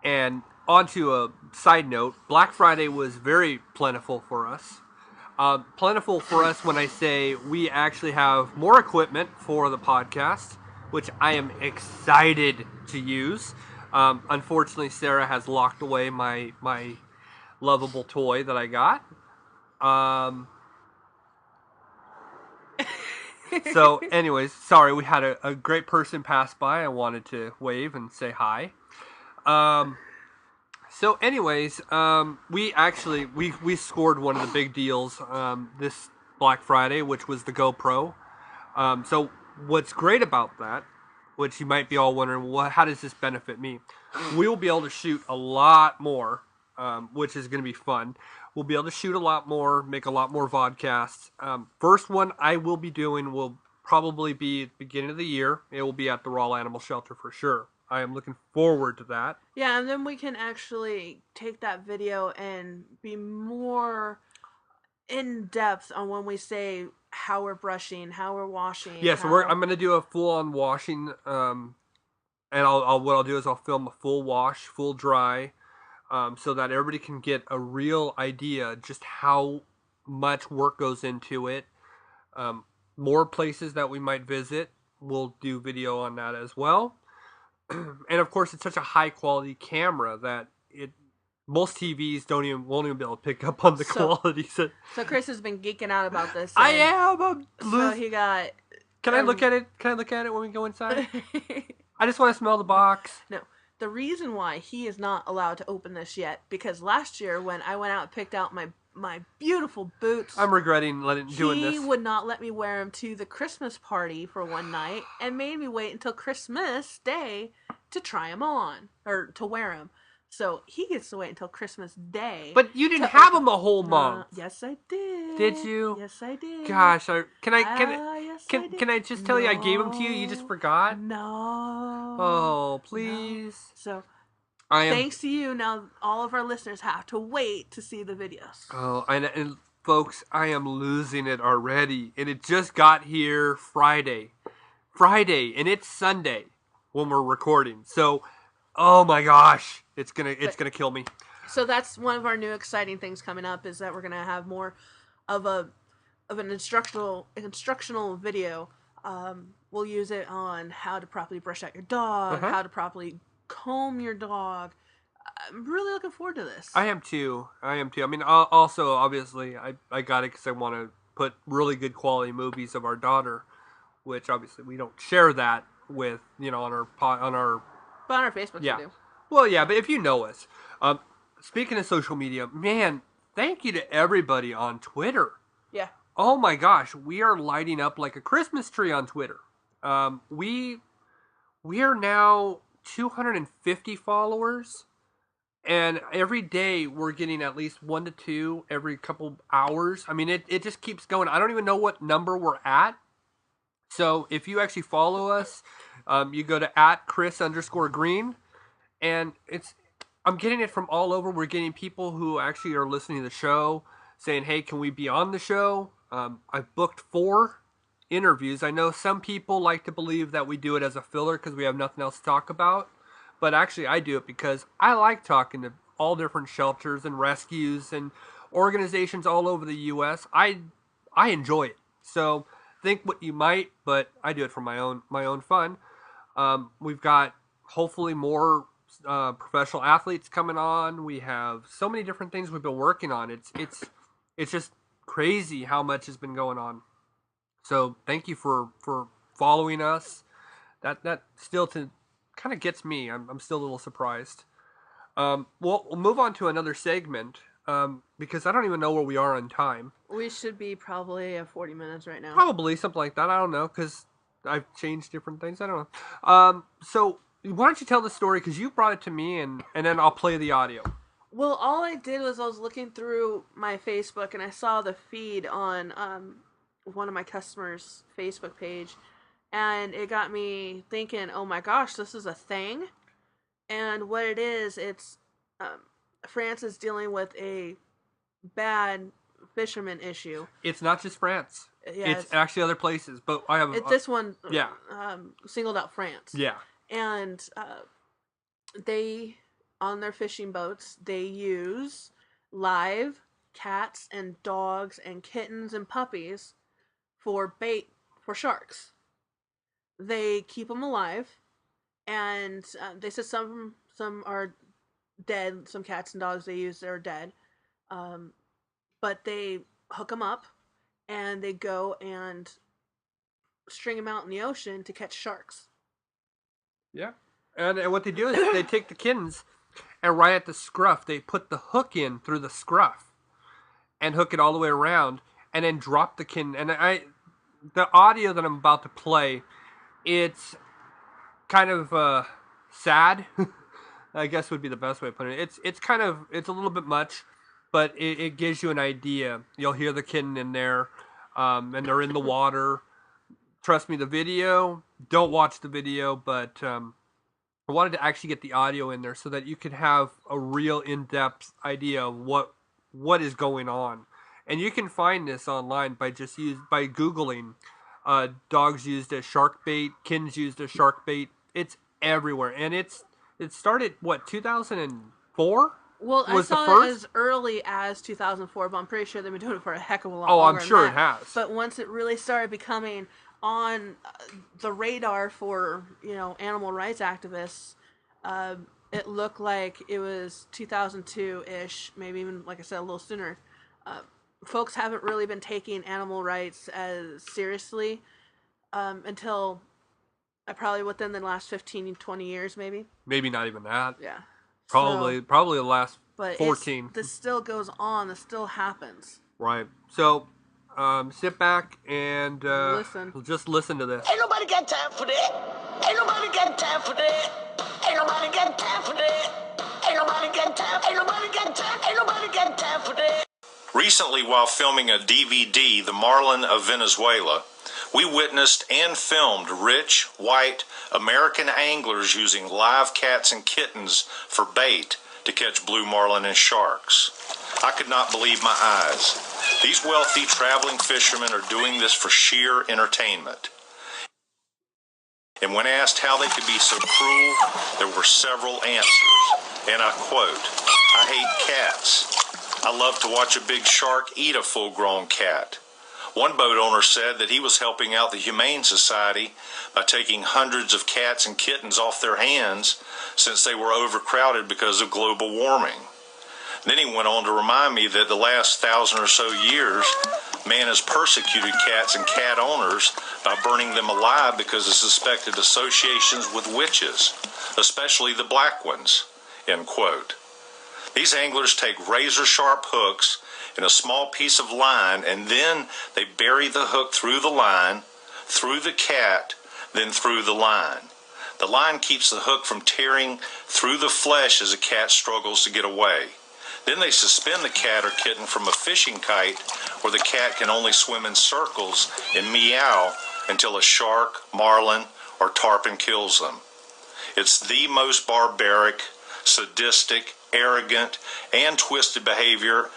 And onto a side note, Black Friday was very plentiful for us. Plentiful for us when I say we actually have more equipment for the podcast, which I am excited to use. Unfortunately, Sarah has locked away my lovable toy that I got. So, anyways, sorry, we had a great person pass by. I wanted to wave and say hi. So, anyways, we scored one of the big deals this Black Friday, which was the GoPro. So, what's great about that, which you might be all wondering, how does this benefit me? We will be able to shoot a lot more, which is going to be fun. We'll be able to shoot a lot more, make a lot more vodcasts. First one I will be doing will probably be at the beginning of the year. It will be at the Raw Animal Shelter for sure. I am looking forward to that. Yeah, and then we can actually take that video and be more in depth on when we say how we're brushing, how we're washing. Yeah, so I'm going to do a full-on washing, and what I'll do is I'll film a full wash, full dry, so that everybody can get a real idea just how much work goes into it. More places that we might visit, we'll do video on that as well. And of course, it's such a high quality camera that most TVs won't even be able to pick up on the quality. So Chris has been geeking out about this. I am. So he got. Can I look at it? Can I look at it when we go inside? I just want to smell the box. No. The reason why he is not allowed to open this yet, because last year when I went out and picked out my beautiful boots, I'm regretting doing this. He would not let me wear them to the Christmas party for one night and made me wait until Christmas Day to try them on, or to wear them. So he gets to wait until Christmas Day. But you didn't have them a whole month. Yes, I did. Did you? Yes, I did. Gosh, yes, can I just tell you I gave them to you? You just forgot? No. Oh, please. No. So, thanks to you, now all of our listeners have to wait to see the videos. Oh, and folks, I am losing it already. And it just got here Friday. And it's Sunday when we're recording. So, oh my gosh, it's gonna kill me. So that's one of our new exciting things coming up, is that we're gonna have more of an instructional video. We'll use it on how to properly brush out your dog, how to properly comb your dog. I'm really looking forward to this. I am too. I mean, also obviously I got it because I want to put really good quality movies of our daughter, which obviously we don't share that with on our But on our Facebook, yeah. We do. Well, yeah, but if you know us, speaking of social media, man, thank you to everybody on Twitter. Yeah. Oh my gosh, we are lighting up like a Christmas tree on Twitter. We are now 250 followers, and every day we're getting at least 1 to 2 every couple hours. I mean, it just keeps going. I don't even know what number we're at. So if you actually follow us, you go to @Chris_Green, and I'm getting it from all over. We're getting people who actually are listening to the show saying, hey, can we be on the show? I've booked 4 interviews. I know some people like to believe that we do it as a filler because we have nothing else to talk about. But actually, I do it because I like talking to all different shelters and rescues and organizations all over the U.S. I enjoy it. So think what you might, but I do it for my own fun. We've got hopefully more professional athletes coming on. We have so many different things we've been working on. It's just crazy how much has been going on. So thank you for following us. That still to kind of gets me. I'm still a little surprised. We'll move on to another segment because I don't even know where we are on time. We should be probably at 40 minutes right now. Probably something like that. I don't know because I've changed different things. I don't know. So why don't you tell the story because you brought it to me and then I'll play the audio. Well, all I did was I was looking through my Facebook and I saw the feed on one of my customers' Facebook page, and it got me thinking, oh my gosh, this is a thing. And what it is, it's France is dealing with a bad fisherman issue. It's not just France. Yeah, it's actually other places, but I have this one. Yeah. Singled out France. Yeah. And they, on their fishing boats, they use live cats and dogs and kittens and puppies for bait for sharks. They keep them alive, and they said some are dead. Some cats and dogs they use are dead, but they hook them up, and they go and string them out in the ocean to catch sharks. Yeah, and what they do is they take the kittens, and right at the scruff, they put the hook in through the scruff, and hook it all the way around, and then drop the kitten. And the audio that I'm about to play, it's kind of sad, I guess would be the best way of putting it. It's a little bit much, but it gives you an idea. You'll hear the kitten in there, and they're in the water. Trust me, the video, don't watch the video, but I wanted to actually get the audio in there so that you could have a real in-depth idea of what is going on. And you can find this online by by Googling dogs used as shark bait, kittens used as shark bait. It's everywhere. And it started, 2004? Well, I saw it as early as 2004, but I'm pretty sure they've been doing it for a heck of a lot longer. I'm sure than that. It has. But once it really started becoming on the radar for, animal rights activists, it looked like it was 2002-ish, maybe even, like I said, a little sooner. Folks haven't really been taking animal rights as seriously until probably within the last 15, 20 years, maybe. Maybe not even that. Yeah. Probably the last 14. This still goes on. This still happens. Right. So, sit back and listen. Just listen to this. Ain't nobody got time for that. Ain't nobody got time for that. Ain't nobody got time for that. Ain't nobody got time. Ain't nobody got time. Ain't nobody got time for that. Recently, while filming a DVD, The Marlin of Venezuela, we witnessed and filmed rich, white, American anglers using live cats and kittens for bait to catch blue marlin and sharks. I could not believe my eyes. These wealthy traveling fishermen are doing this for sheer entertainment. And when asked how they could be so cruel, there were several answers. And I quote, "I hate cats. I love to watch a big shark eat a full-grown cat." One boat owner said that he was helping out the Humane Society by taking hundreds of cats and kittens off their hands since they were overcrowded because of global warming. Then he went on to remind me that the last 1,000 or so years, man has persecuted cats and cat owners by burning them alive because of suspected associations with witches, especially the black ones, end quote. These anglers take razor-sharp hooks in a small piece of line, and then they bury the hook through the line, through the cat, then through the line. The line keeps the hook from tearing through the flesh as a cat struggles to get away. Then they suspend the cat or kitten from a fishing kite where the cat can only swim in circles and meow until a shark, marlin, or tarpon kills them. It's the most barbaric, sadistic, arrogant, and twisted behavior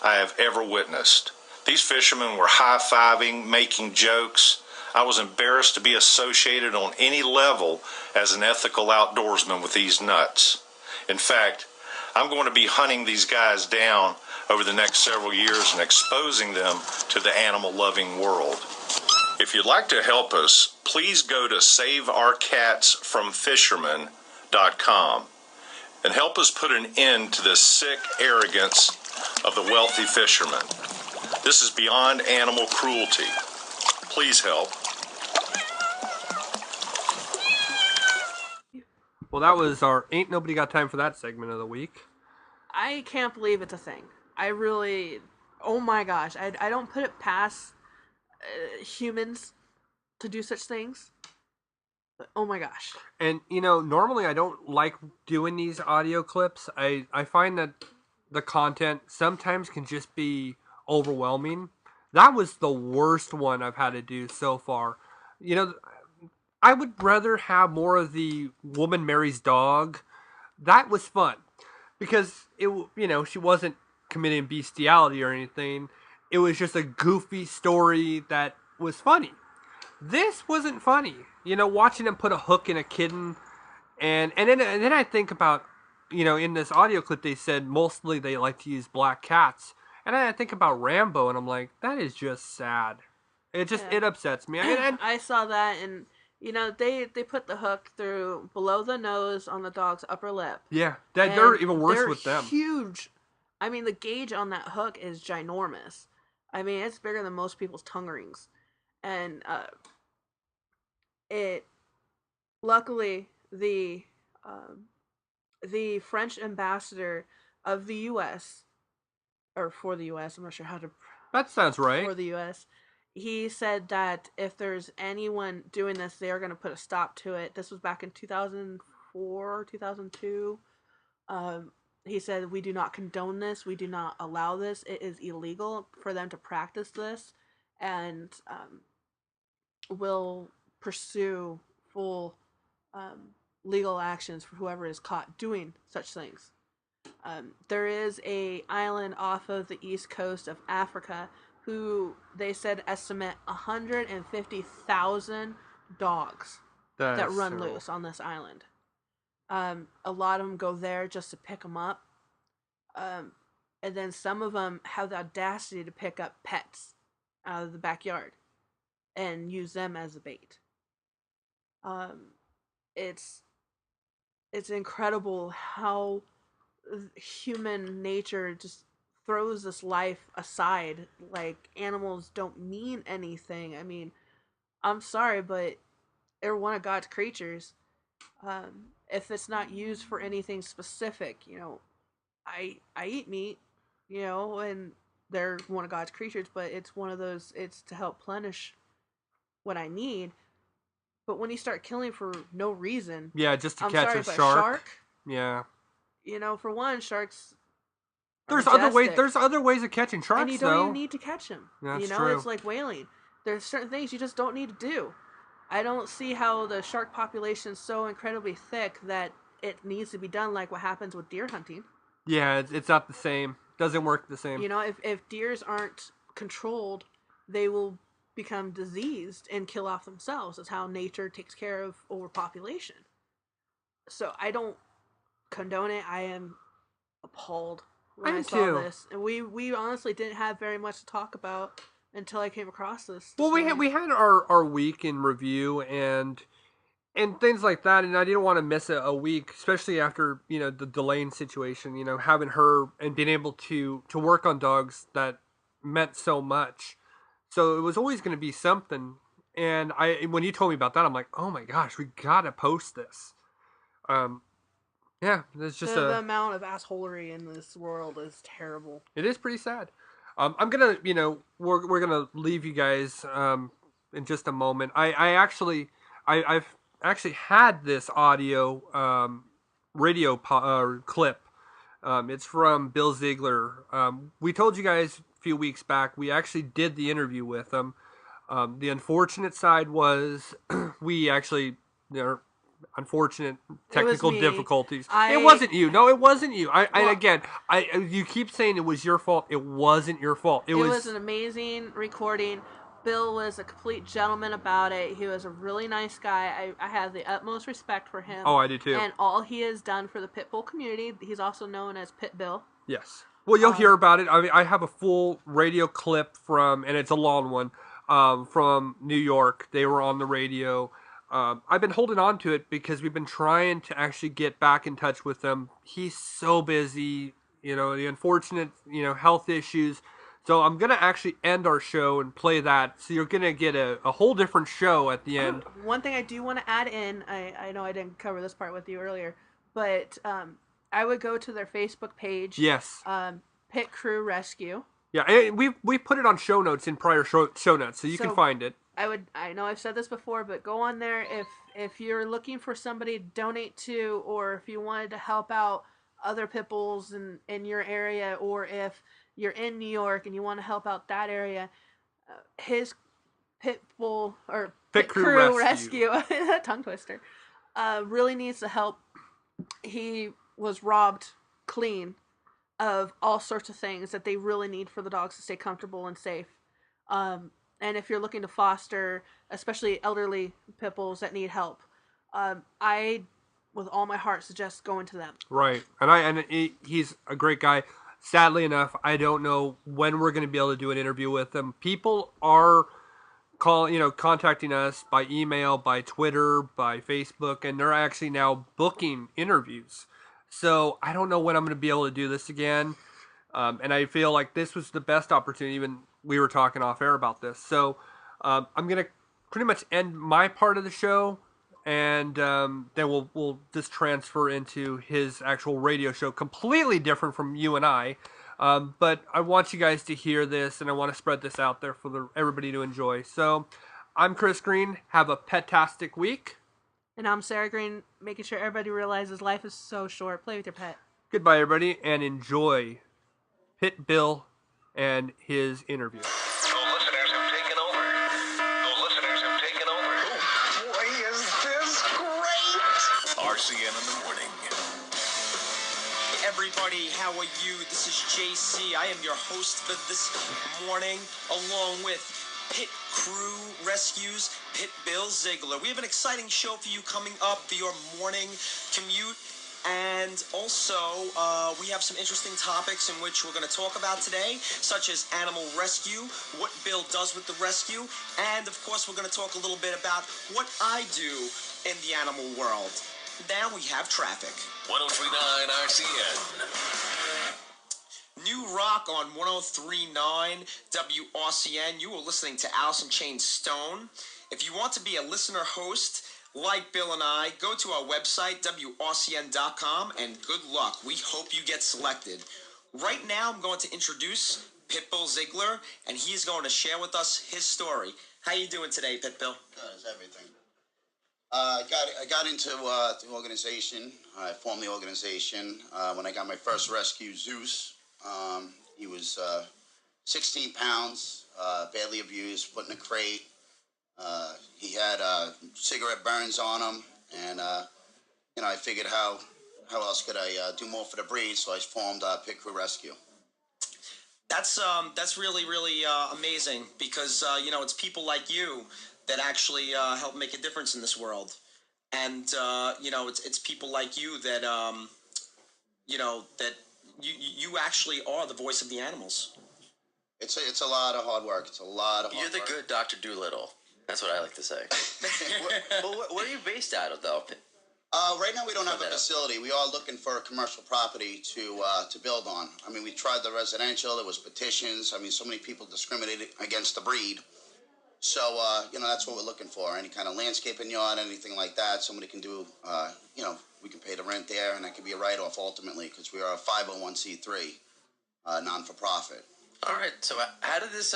I have ever witnessed. These fishermen were high-fiving, making jokes. I was embarrassed to be associated on any level as an ethical outdoorsman with these nuts. In fact, I'm going to be hunting these guys down over the next several years and exposing them to the animal-loving world. If you'd like to help us, please go to saveourcatsfromfishermen.com and help us put an end to this sick arrogance of the wealthy fishermen. This is beyond animal cruelty. Please help. Well, that was our Ain't Nobody Got Time for That segment of the week. I can't believe it's a thing. I really, oh my gosh, I don't put it past humans to do such things. But oh my gosh. And, you know, normally I don't like doing these audio clips. I find that the content sometimes can just be overwhelming. That was the worst one I've had to do so far. You know, I would rather have more of the woman marries dog. That was fun because it, you know, she wasn't committing bestiality or anything. It was just a goofy story that was funny. This wasn't funny. You know, watching them put a hook in a kitten, and then I think about, you know, in this audio clip they said mostly they like to use black cats, and then I think about Rambo, and I'm like, that is just sad. It just it upsets me. And I saw that, and you know, they put the hook through below the nose on the dog's upper lip. Yeah, they're even worse they're with them. Huge. I mean, the gauge on that hook is ginormous. I mean, it's bigger than most people's tongue rings, and luckily the French ambassador of the U.S. or for the U.S. I'm not sure how to. That sounds right. For the U.S. He said that if there's anyone doing this, they are going to put a stop to it. This was back in 2004, 2002. He said, we do not condone this. We do not allow this. It is illegal for them to practice this. And will pursue full legal actions for whoever is caught doing such things. There is a island off of the east coast of Africa who they said estimate 150,000 dogs that run loose on this island. A lot of them go there just to pick them up. And then some of them have the audacity to pick up pets out of the backyard and use them as a bait. It's incredible how human nature just throws this life aside, like animals don't mean anything. I mean, I'm sorry, but they're one of God's creatures. If it's not used for anything specific, you know, I eat meat, you know, and they're one of God's creatures, but it's one of those, it's to help plenish what I need. But when you start killing for no reason, yeah, just to I'm catch sorry, a but shark. Yeah. You know, for one, sharks. There's other ways. There's other ways of catching sharks, and you don't even need to catch them. That's you know, true. It's like whaling. There's certain things you just don't need to do. I don't see how the shark population is so incredibly thick that it needs to be done like what happens with deer hunting. Yeah, it's not the same. Doesn't work the same. You know, if deers aren't controlled, they will become diseased and kill off themselves. That's how nature takes care of overpopulation. So I don't condone it. I am appalled when I saw this. And we honestly didn't have very much to talk about until I came across this. Well, we had our week in review and things like that, and I didn't want to miss a week, especially after, you know, the delaying situation, you know, having her and being able to work on dogs that meant so much. So it was always going to be something. And when you told me about that, I'm like, oh my gosh, we gotta post this. Yeah, it's just the amount of assholery in this world is terrible. It is pretty sad. I'm gonna, you know, we're gonna leave you guys in just a moment. I've actually had this audio radio clip. It's from Bill Ziegler. We told you guys a few weeks back we actually did the interview with him. The unfortunate side was we actually, unfortunate technical me. difficulties. I- It wasn't you. No, it wasn't you. And Well- again, you keep saying it was your fault. It wasn't your fault. It was an amazing recording. Bill was a complete gentleman about it. He was a really nice guy. I have the utmost respect for him. Oh, I do too. And all he has done for the pit bull community. He's also known as Pit Bill. Yes. Well, you'll hear about it. I mean, I have a full radio clip from, and it's a long one, from New York. They were on the radio. I've been holding on to it because we've been trying to actually get back in touch with them. He's so busy, the unfortunate, health issues. So I'm going to actually end our show and play that. So you're going to get a whole different show at the end. One thing I do want to add in, I know I didn't cover this part with you earlier, but I would go to their Facebook page. Yes. Pit Crew Rescue. Yeah, and we put it on show notes in prior show notes, so you can find it. I know I've said this before, but go on there if you're looking for somebody to donate to, or if you wanted to help out other pit bulls in your area, or if you're in New York and you want to help out that area, his Pit Crew Rescue tongue twister, really needs the help. He was robbed clean of all sorts of things that they really need for the dogs to stay comfortable and safe. And if you're looking to foster, especially elderly pit bulls that need help, I, with all my heart, suggest going to them. Right, and he's a great guy. Sadly enough, I don't know when we're going to be able to do an interview with him. People are contacting us by email, by Twitter, by Facebook, and they're actually now booking interviews. So I don't know when I'm going to be able to do this again. And I feel like this was the best opportunity. Even we were talking off air about this. So I'm going to pretty much end my part of the show, and then we'll just transfer into his actual radio show, completely different from you and I. But I want you guys to hear this, and I want to spread this out there for everybody to enjoy. So I'm Chris Green. Have a pet-tastic week. And I'm Sarah Green, making sure everybody realizes life is so short. Play with your pet. Goodbye, everybody, and enjoy Pit Bill and his interview. The listeners have taken over. Oh, boy, is this great! RCN in the morning. Everybody, how are you? This is JC. I am your host for this morning, along with Pit Crew Rescue's Pit Bill Ziegler. We have an exciting show for you coming up for your morning commute. And also, we have some interesting topics in which we're going to talk about today, such as animal rescue, what Bill does with the rescue, and of course, we're going to talk a little bit about what I do in the animal world. Now we have traffic. 1039 RCN. New Rock on 1039 WRCN. You are listening to Allison Chain Stone. If you want to be a listener host like Bill and I, go to our website, WRCN.com, and good luck. We hope you get selected. Right now, I'm going to introduce Pitbull Ziegler, and he's going to share with us his story. How you doing today, Pitbull? Good as everything. I got into the organization. I formed the organization when I got my first rescue, Zeus. He was 16 pounds, badly abused, put in a crate. He had cigarette burns on him, and I figured how else could I do more for the breed, so I formed Pit Crew Rescue. That's really, really amazing because, it's people like you that actually help make a difference in this world. And, it's people like you that, that you actually are the voice of the animals. It's a lot of hard work. It's a lot of hard work. You're the good Dr. Doolittle. That's what I like to say. Where are you based out of, though? Right now we don't have a facility. We are looking for a commercial property to build on. I mean, we tried the residential. There was petitions. I mean, so many people discriminated against the breed. So, that's what we're looking for. Any kind of landscaping yard, anything like that. Somebody can do, we can pay the rent there, and that could be a write-off ultimately because we are a 501c3, non-for-profit. All right. So how did this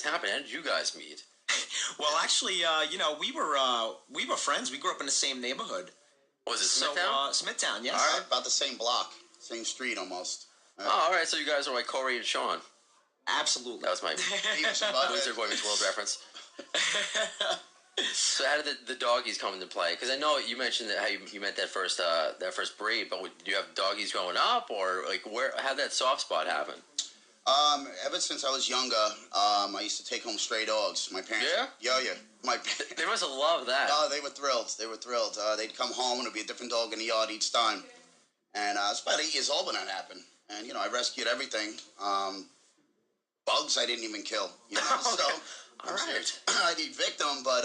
happen? How did you guys meet? Well, actually, we were friends. We grew up in the same neighborhood. Was it Smithtown? Smithtown, yes. All right, about the same block, same street almost. Oh, all right. So you guys are like Corey and Sean. Absolutely. That was my Loser Boy Meets World reference. So how did the doggies come into play? Because I know you mentioned that how you met that first breed, but do you have doggies growing up, or like how did that soft spot happen? Ever since I was younger, I used to take home stray dogs. My parents. Yeah? Yeah. They must have loved that. Oh, they were thrilled. They'd come home and there'd be a different dog in the yard each time. And I was about 8 years old when that happened. And I rescued everything. Bugs I didn't even kill. So all right. I'd evict them, but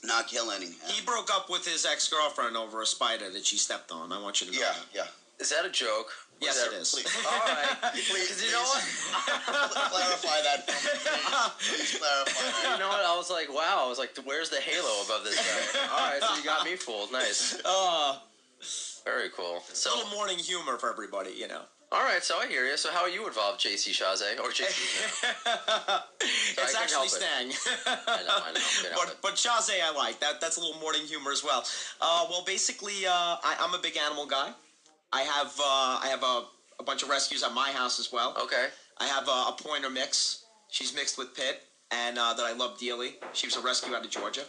not kill any. He broke up with his ex-girlfriend over a spider that she stepped on. I want you to know. Yeah. Is that a joke? Yes, it is. All right. Please, you know what? clarify that. Please clarify that. You know what? I was like, wow. I was like, where's the halo above this guy? All right, so you got me fooled. Nice. Very cool. So, a little morning humor for everybody, All right, so I hear you. So how are you involved, JC Chazé? Or JC? It's actually Stang. I know. But Chazé I like. That's a little morning humor as well. Well, basically, I'm a big animal guy. I have a bunch of rescues at my house as well. Okay. I have a pointer mix. She's mixed with Pitt, and that I love dearly. She was a rescue out of Georgia.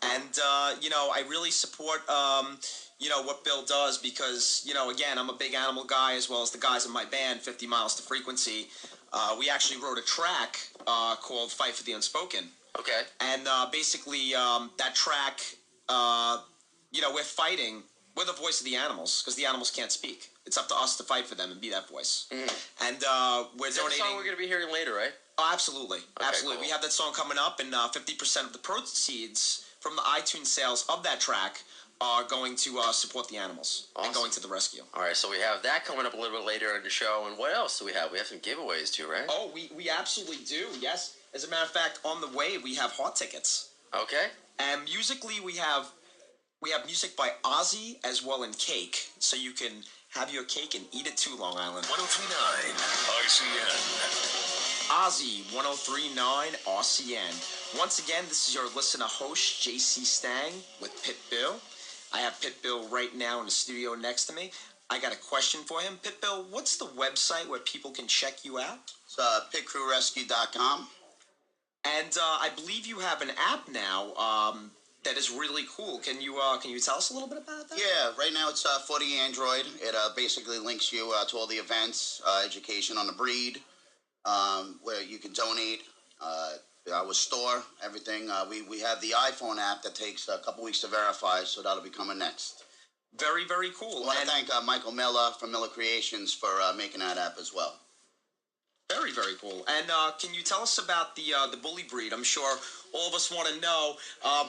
And, I really support, what Bill does because, again, I'm a big animal guy as well as the guys in my band, 50 Miles to Frequency. We actually wrote a track called Fight for the Unspoken. Okay. And basically, that track, we're fighting. We're the voice of the animals because the animals can't speak. It's up to us to fight for them and be that voice. Mm-hmm. And we're donating. That's a song we're going to be hearing later, right? Oh, absolutely. Okay, absolutely. Cool. We have that song coming up, and 50% of the proceeds from the iTunes sales of that track are going to support the animals and going to the rescue. All right, so we have that coming up a little bit later in the show. And what else do we have? We have some giveaways too, right? Oh, we absolutely do, yes. As a matter of fact, on the way, we have hot tickets. Okay. And musically, we have music by Ozzy as well in Cake, so you can have your cake and eat it too, Long Island. 1039 RCN. Ozzy 1039 RCN. Once again, this is your listener host, JC Stang, with Pit Bill. I have Pit Bill right now in the studio next to me. I got a question for him. Pit Bill, what's the website where people can check you out? It's pitcrewrescue.com. And I believe you have an app now that is really cool. Can you tell us a little bit about that? Yeah, right now it's for the Android. It basically links you to all the events, education on the breed, where you can donate, our store, everything. We have the iPhone app that takes a couple weeks to verify, so that'll be coming next. Very, very cool. I want to thank Michael Miller from Miller Creations for making that app as well. Very, very cool. And can you tell us about the bully breed? I'm sure all of us want to know,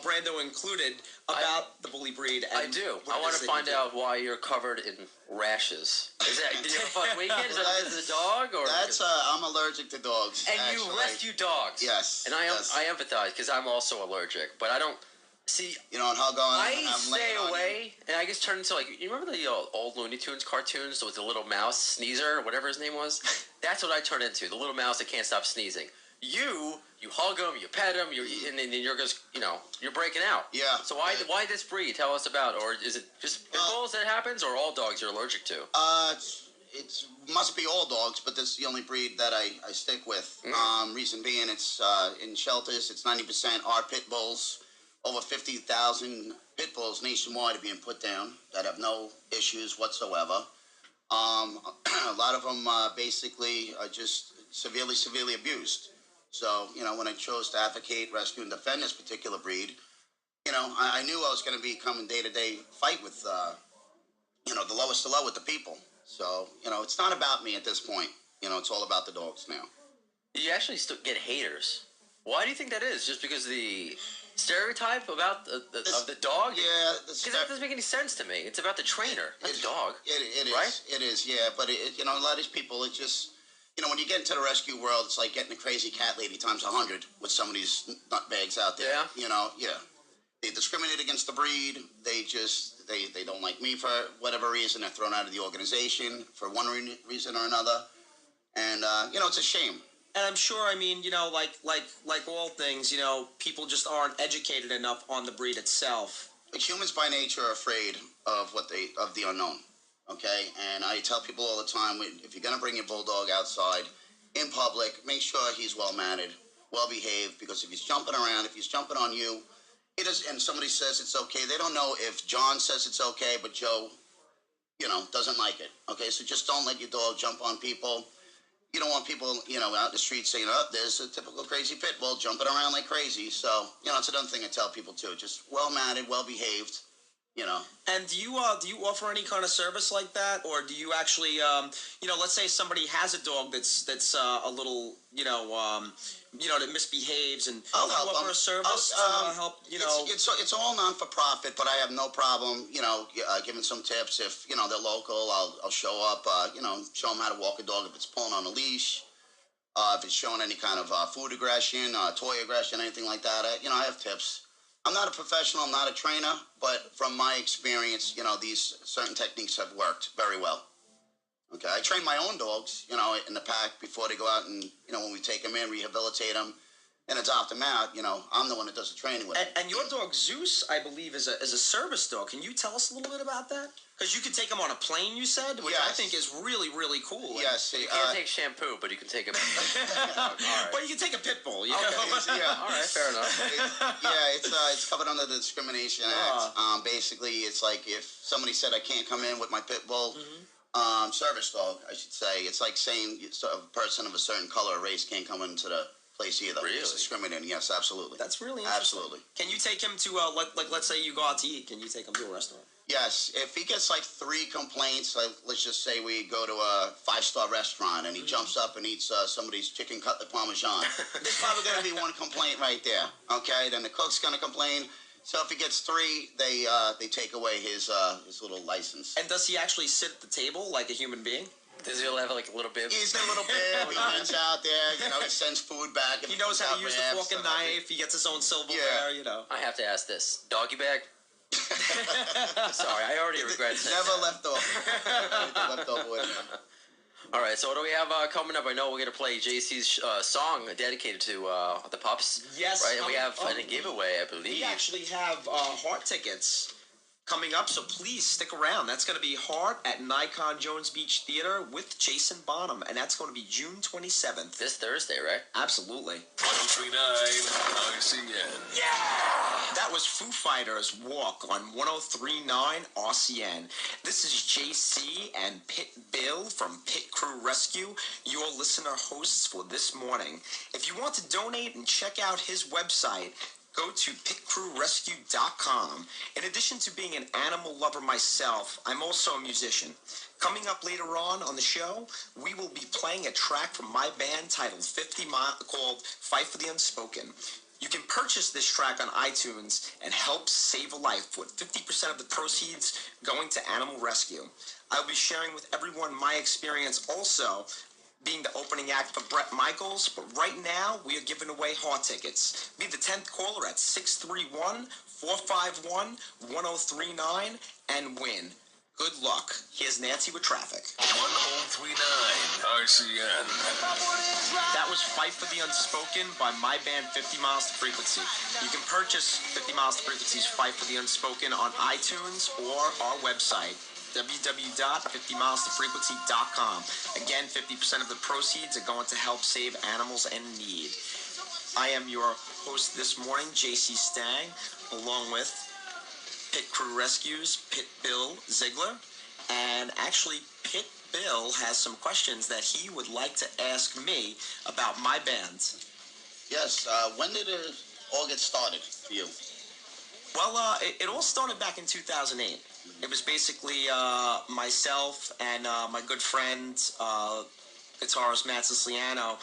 Brando included, about the bully breed. And I do. I want to find out why you're covered in rashes. Did you have a fun weekend? Is that because of the dog? Or that's I'm allergic to dogs. And actually. You rescue dogs. Yes. And I empathize because I'm also allergic, but I don't. See, you know, and how going? I stay away, and I just turn into you remember the old Looney Tunes cartoons with the little mouse sneezer, whatever his name was? That's what I turn into, the little mouse that can't stop sneezing. You hug him, you pet him, and then you're just, you're breaking out. Yeah. So why this breed? Tell us about, or is it just pit bulls that happens, or all dogs you're allergic to? It must be all dogs, but this is the only breed that I stick with. Mm-hmm. Reason being, it's in shelters, it's 90% are pit bulls. Over 50,000 pit bulls nationwide are being put down that have no issues whatsoever. A lot of them basically are just severely abused. So, when I chose to advocate, rescue, and defend this particular breed, I knew I was going to be coming day-to-day fight with, the lowest of low with the people. So, it's not about me at this point. It's all about the dogs now. You actually still get haters. Why do you think that is? Just because the stereotype about the dog? Yeah. Because that doesn't make any sense to me. It's about the trainer, not the dog. It is. Right? It is, yeah. But, a lot of these people, it just, when you get into the rescue world, it's like getting a crazy cat lady times 100 with some of these nutbags out there. Yeah. Yeah. They discriminate against the breed. They just, they don't like me for whatever reason. They're thrown out of the organization for one reason or another. And, it's a shame. And I'm sure, like all things, people just aren't educated enough on the breed itself. Like humans by nature are afraid of of the unknown. Okay, and I tell people all the time, if you're gonna bring your bulldog outside in public, make sure he's well mannered, well behaved, because if he's jumping around, if he's jumping on you, It is, and somebody says it's okay. They don't know if John says it's okay, but Joe, doesn't like it. Okay, so just don't let your dog jump on people. You don't want people, out in the street saying, "Oh, there's a typical crazy pit bull jumping around like crazy." So, it's another thing I tell people too. Just well-mannered, well-behaved. And do you offer any kind of service like that, or do you actually, let's say somebody has a dog that's a little, that misbehaves, and I'll do help you offer them. a service to help, It's all non-for-profit, but I have no problem, giving some tips. If they're local, I'll show up. Show them how to walk a dog if it's pulling on a leash. If it's showing any kind of food aggression, toy aggression, anything like that, I have tips. I'm not a professional, I'm not a trainer, but from my experience, these certain techniques have worked very well. Okay, I train my own dogs, in the pack before they go out, and, when we take them in, rehabilitate them, and adopt them out, I'm the one that does the training with them. And your dog Zeus, I believe, is a service dog. Can you tell us a little bit about that? Because you can take him on a plane, you said, which I think is really, really cool. Yes. You can't take shampoo, but you can take him. All right. But you can take a pit bull. Okay. Yeah. All right, fair enough. It's covered under the Discrimination Act. Basically, it's like if somebody said I can't come in with my pit bull, service dog, I should say. It's like saying a person of a certain color or race can't come into the place either. Really? It's discriminating. Yes, absolutely. That's really interesting. Absolutely. Can you take him to, let's say you go out to eat, can you take him to a restaurant? Yes, if he gets like 3 complaints, like let's just say we go to a 5-star restaurant and he jumps up and eats somebody's chicken cutlet parmesan, there's probably going to be 1 complaint right there. Okay, then the cook's going to complain. So if he gets 3, they take away his little license. And does he actually sit at the table like a human being? Does he have like a little bib? He's got a little bib. He runs out there. He sends food back. He knows how to use the fork and knife. He gets his own silverware. I have to ask this: doggy bag? Sorry, I already regret saying Never that. left over with him. All right, so what do we have coming up? I know we're going to play JC's song dedicated to the pups. Yes. Right, and we have a giveaway, I believe. We actually have heart tickets coming up, so please stick around. That's going to be Heart at Nikon Jones Beach Theater with Jason Bonham, and that's going to be June 27th. This Thursday, right? Absolutely. 1039 RCN. Yeah! That was Foo Fighters' Walk on 1039 RCN. This is JC and Pit Bill from Pit Crew Rescue, your listener hosts for this morning. If you want to donate and check out his website, go to pitcrewrescue.com. In addition to being an animal lover myself, I'm also a musician. Coming up later on the show, we will be playing a track from my band titled 50 Mile called Fight for the Unspoken. You can purchase this track on iTunes and help save a life with 50% of the proceeds going to animal rescue. I'll be sharing with everyone my experience also being the opening act for Bret Michaels, but right now we are giving away heart tickets. Be the 10th caller at 631-451-1039 and win. Good luck. Here's Nancy with traffic. 1039 RCN. That was Fight for the Unspoken by my band 50 Miles to Frequency. You can purchase 50 Miles to Frequency's Fight for the Unspoken on iTunes or our website, www.50milestofrequency.com. Again, 50% of the proceeds are going to help save animals in need. I am your host this morning, JC Stang, along with Pit Crew Rescue's Pit Bill Ziegler. And actually, Pit Bill has some questions that he would like to ask me about my band. Yes, when did it all get started for you? Well, it all started back in 2008. It was basically myself and my good friend, guitarist Matt Siciliano.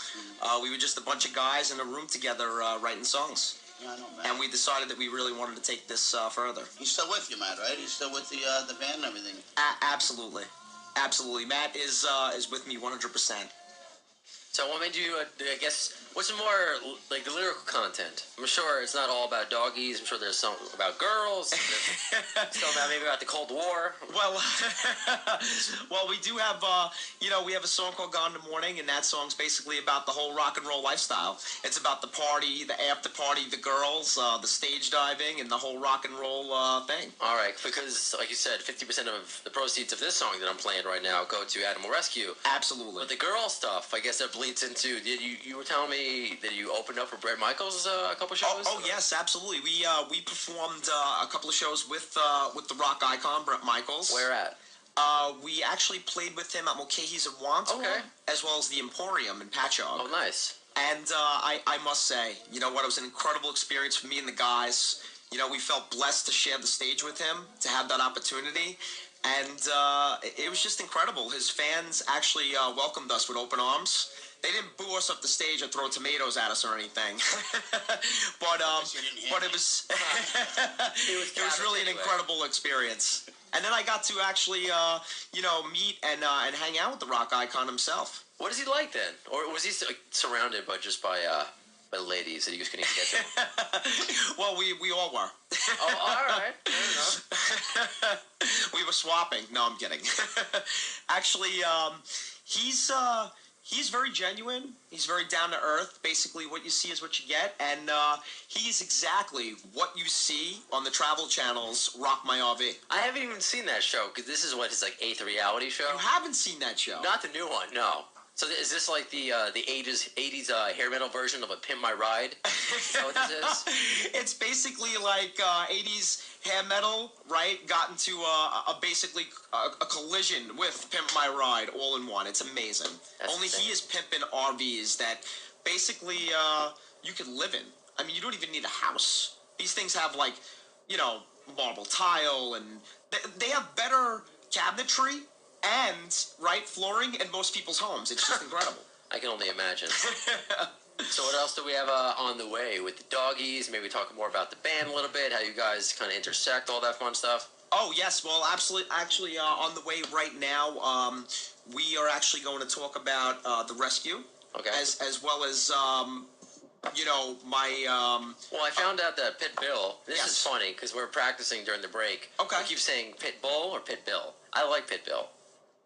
We were just a bunch of guys in a room together writing songs. Yeah, I know, Matt. And we decided that we really wanted to take this further. He's still with you, Matt, right? He's still with the band and everything. Absolutely. Absolutely. Matt is with me 100%. So what made you, I guess, what's more, like, the lyrical content? I'm sure it's not all about doggies. I'm sure there's some about girls. Some about maybe about the Cold War. Well, well, we do have, we have a song called Gone in the Morning, and that song's basically about the whole rock and roll lifestyle. It's about the party, the after party, the girls, the stage diving, and the whole rock and roll thing. All right, because, like you said, 50% of the proceeds of this song that I'm playing right now go to Animal Rescue. Absolutely. But the girl stuff, I guess they're leads into, you were telling me that you opened up for Bret Michaels a couple shows? Oh yes, absolutely. We performed a couple of shows with the rock icon Bret Michaels. Where at? We actually played with him at Mulcahy's at Wandsworth, Okay. as well as the Emporium in Patchogue. Oh, nice. And I must say, you know what, it was an incredible experience for me and the guys. You know, we felt blessed to share the stage with him, to have that opportunity. And it was just incredible. His fans actually welcomed us with open arms. They didn't boo us off the stage or throw tomatoes at us or anything. but it was it was really an incredible experience. And then I got to actually meet and hang out with the rock icon himself. What is he like then? Or was he surrounded by ladies that you just couldn't even get to? Well, we all were. Oh, all right. Fair enough. We were swapping. No, I'm kidding. Actually, he's very genuine. He's very down to earth. Basically, what you see is what you get, and he's exactly what you see on the travel channel's Rock My RV. I haven't even seen that show because this is his 8th reality show. You haven't seen that show? Not the new one, no. So is this like the 80s hair metal version of a Pimp My Ride? Is that what this is? It's basically like 80s hair metal, right? Got into basically a collision with Pimp My Ride all in one. It's amazing. That's Only insane. he is pimping RVs that basically you could live in. I mean, you don't even need a house. These things have marble tile, and they have better cabinetry and flooring in most people's homes. It's just incredible. I can only imagine. So what else do we have on the way with the doggies? Maybe talk more about the band a little bit, how you guys kind of intersect, all that fun stuff. Oh yes, well, absolutely. Actually, on the way right now, we are actually going to talk about the rescue, okay, as well as my. Well, I found out that Pit Bill. This Yes. is funny because we're practicing during the break. Okay. I keep saying Pit Bull or Pit Bill. I like Pit Bill,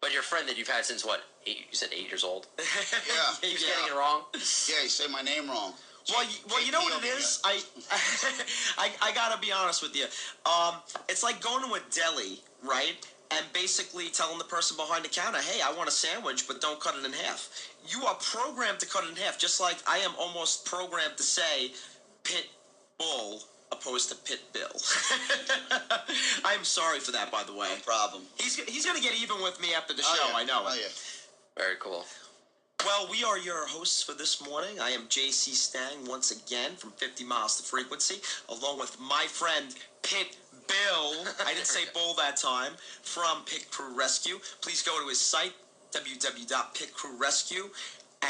but your friend that you've had since what? 8? You said 8 years old. Yeah. Keeps getting it wrong. Yeah, you say my name wrong. Well, you know what it is? I gotta be honest with you. It's like going to a deli, right? And basically telling the person behind the counter, hey, I want a sandwich, but don't cut it in half. You are programmed to cut it in half, just like I am almost programmed to say Pit Bull opposed to Pit Bill. I'm sorry for that, by the way. No problem. He's going to get even with me after the show, Oh, yeah. I know. Oh, yeah. Very cool. Well, we are your hosts for this morning. I am JC Stang once again from 50 Miles to Frequency, along with my friend Pit Bill. I didn't say Bull that time. From Pit Crew Rescue. Please go to his site, www.pitcrewrescue,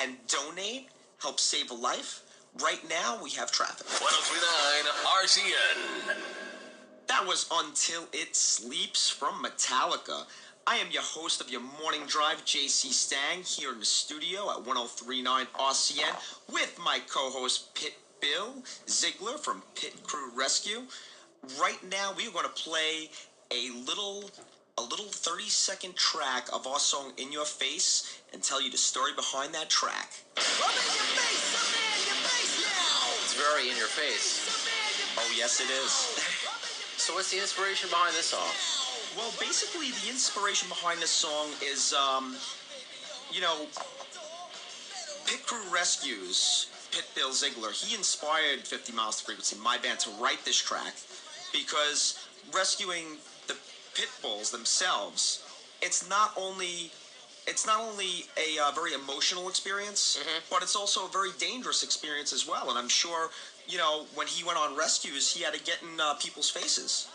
and donate. Help save a life. Right now, we have traffic. 1039 RCN. That was Until It Sleeps from Metallica. I am your host of your morning drive, JC Stang, here in the studio at 1039 RCN with my co-host Pit Bill Ziegler from Pit Crew Rescue. Right now, we are going to play a little 30-second track of our song In Your Face and tell you the story behind that track. I'm in your face, I'm in your face now! It's very in your face. Oh, yes, it is. So what's the inspiration behind this song? Well, basically, the inspiration behind this song is, Pit Crew Rescues, Pit Bill Ziegler. He inspired 50 Miles to Frequency, my band, to write this track because rescuing the pit bulls themselves, it's not only a very emotional experience, but it's also a very dangerous experience as well. And I'm sure, when he went on rescues, he had to get in people's faces.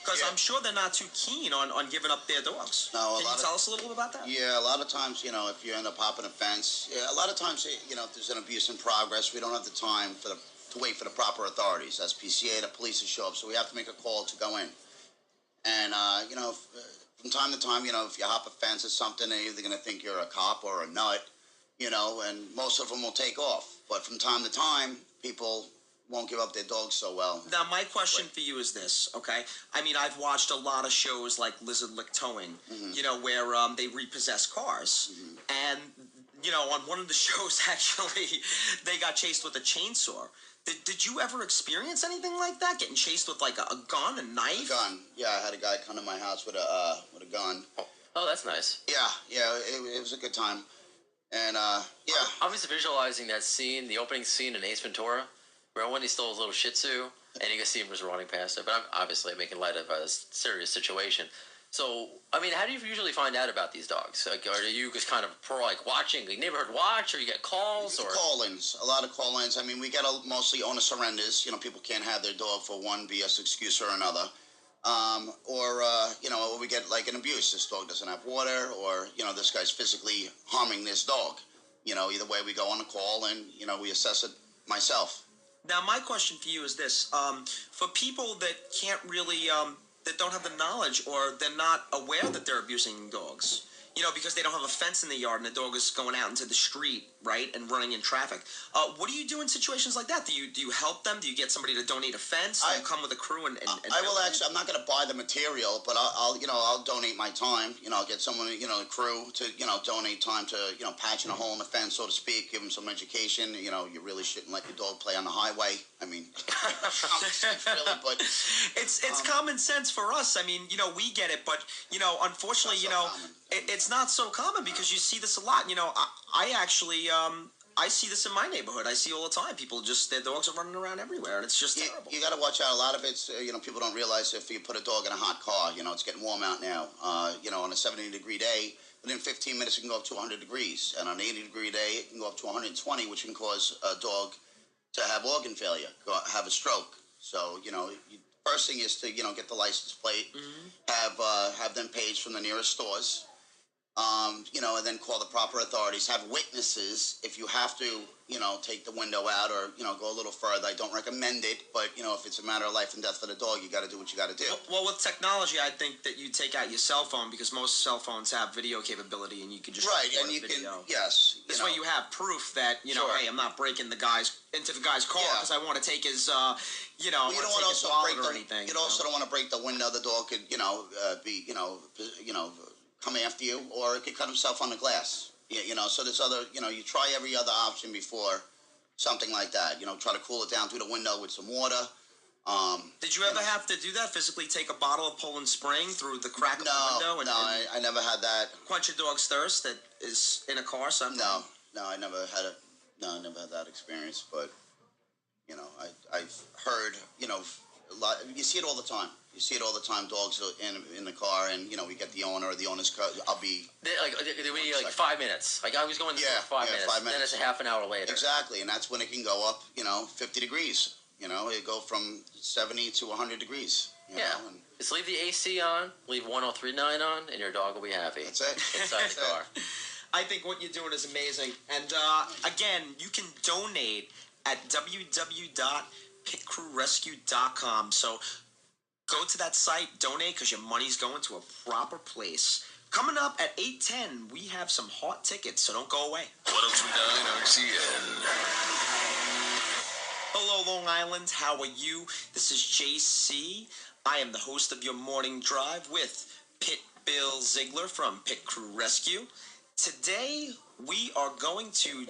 Because I'm sure they're not too keen on giving up their dogs. No, Can you tell us a little bit about that? Yeah, a lot of times, if you end up hopping a fence, a lot of times, if there's an abuse in progress, we don't have the time to wait for the proper authorities. That's PCA, the police to show up, so we have to make a call to go in. And, from time to time, if you hop a fence or something, they're either going to think you're a cop or a nut, and most of them will take off. But from time to time, people won't give up their dogs so well. Now, my question for you is this, okay? I mean, I've watched a lot of shows like Lizard Lick Towing, where they repossess cars. And, on one of the shows, actually, they got chased with a chainsaw. Did you ever experience anything like that? Getting chased with, like, a gun, a knife? A gun. Yeah, I had a guy come to my house with a gun. Oh, that's nice. Yeah, it was a good time. And yeah, I'm just visualizing that scene, the opening scene in Ace Ventura, where when he stole his little Shih Tzu, and you can see him just running past it. But I'm obviously making light of a serious situation. So, I mean, how do you usually find out about these dogs? Like, are you just kind of like watching, like neighborhood watch, or you get calls, or call-ins? A lot of call-ins. I mean, we get mostly owner surrenders. You know, people can't have their dog for one BS excuse or another. Or you know, or we get like an abuse. This dog doesn't have water, or you know, this guy's physically harming this dog. You know, either way, we go on a call and you know, we assess it myself. Now, my question for you is this: for people that can't really, that don't have the knowledge, or they're not aware that they're abusing dogs, you know, because they don't have a fence in the yard and the dog is going out into the street, right, and running in traffic. What do you do in situations like that? Do you help them? Do you get somebody to donate a fence? Do you come with a crew and I will actually. I'm not going to buy the material, but I'll you know, I'll donate my time. You know, I'll get someone, you know, a crew to you know, donate time to you know, patching a hole in the fence, so to speak. Give them some education. You know, you really shouldn't let your dog play on the highway. I mean, really, but it's common sense for us. I mean, you know, we get it, but you know, unfortunately, you know, it's not so common because you see this a lot. You know, I actually I see this in my neighborhood. I see all the time. People just, their dogs are running around everywhere, and it's just terrible. You got to watch out. A lot of it's, you know, people don't realize if you put a dog in a hot car, you know, it's getting warm out now. You know, on a 70-degree day, within 15 minutes, it can go up to 100 degrees. And on an 80-degree day, it can go up to 120, which can cause a dog to have organ failure, have a stroke. So, you know, first thing is to, you know, get the license plate, have them paged from the nearest stores. You know, and then call the proper authorities, have witnesses if you have to, you know, take the window out or, you know, go a little further. I don't recommend it, but, you know, if it's a matter of life and death for the dog, you got to do what you got to do. Well, with technology, I think that you take out your cell phone because most cell phones have video capability and you can just right, record and you video. can, yes. This way you have proof that, you know, hey, I'm not breaking into the guy's car because I want to take his, you know, well, you don't want to also break break or anything. You also don't want to break the window. The dog could, you know, be, you know, come after you, or it could cut himself on the glass. You know, so there's other, you know, you try every other option before something like that. You know, try to cool it down through the window with some water. Did you ever have to do that? Physically take a bottle of Poland Spring through the crack of the window? No, I never had that. Quench your dog's thirst that is in a car sometime? No, I never had it. No, I never had that experience. But, you know, I've heard, you know, a lot. You see it all the time. You see it all the time. Dogs are in the car, and you know, we get the owner or the owner's car. I'll be like 5 minutes. Like I was going to 5 minutes. 5 minutes. Then it's a half an hour later. Exactly, and that's when it can go up. You know, 50 degrees. You know, it go from 70 to 100 degrees. You know, and just leave the AC on, leave 103.9 on, and your dog will be happy. That's it. Inside the car. I think what you're doing is amazing. And again, you can donate at www.pitcrewrescue.com. So go to that site, donate, because your money's going to a proper place. Coming up at 8:10, we have some hot tickets, so don't go away. 1039 RCN. Hello, Long Island. How are you? This is JC. I am the host of your morning drive with Pit Bill Ziegler from Pit Crew Rescue. Today, we are going to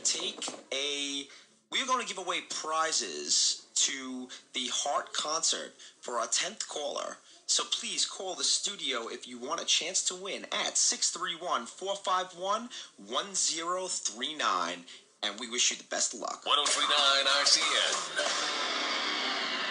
give away prizes to the Heart concert for our 10th caller. So please call the studio if you want a chance to win at 631-451-1039. And we wish you the best of luck. 1039 RCN.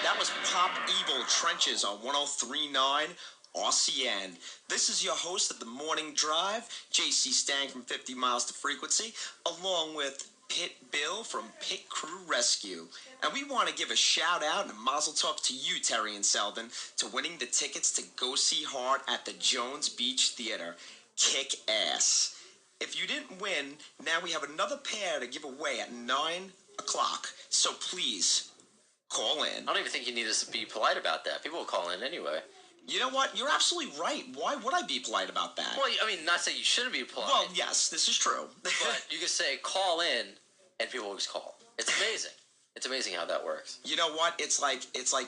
That was Pop Evil Trenches on 1039 RCN. This is your host of the Morning Drive, JC Stang from 50 Miles to Frequency, along with Pit Bill from Pit Crew Rescue. And we want to give a shout out and a mazel tov to you, Terry and Selden, to winning the tickets to go see Heart at the Jones Beach Theater. Kick ass. If you didn't win, now we have another pair to give away at 9 o'clock. So please, call in. I don't even think you need to be polite about that. People will call in anyway. You know what? You're absolutely right. Why would I be polite about that? Well, I mean, not saying you shouldn't be polite. Well, yes, this is true. But you can say, call in, and people will just call. It's amazing. It's amazing how that works. You know what? It's like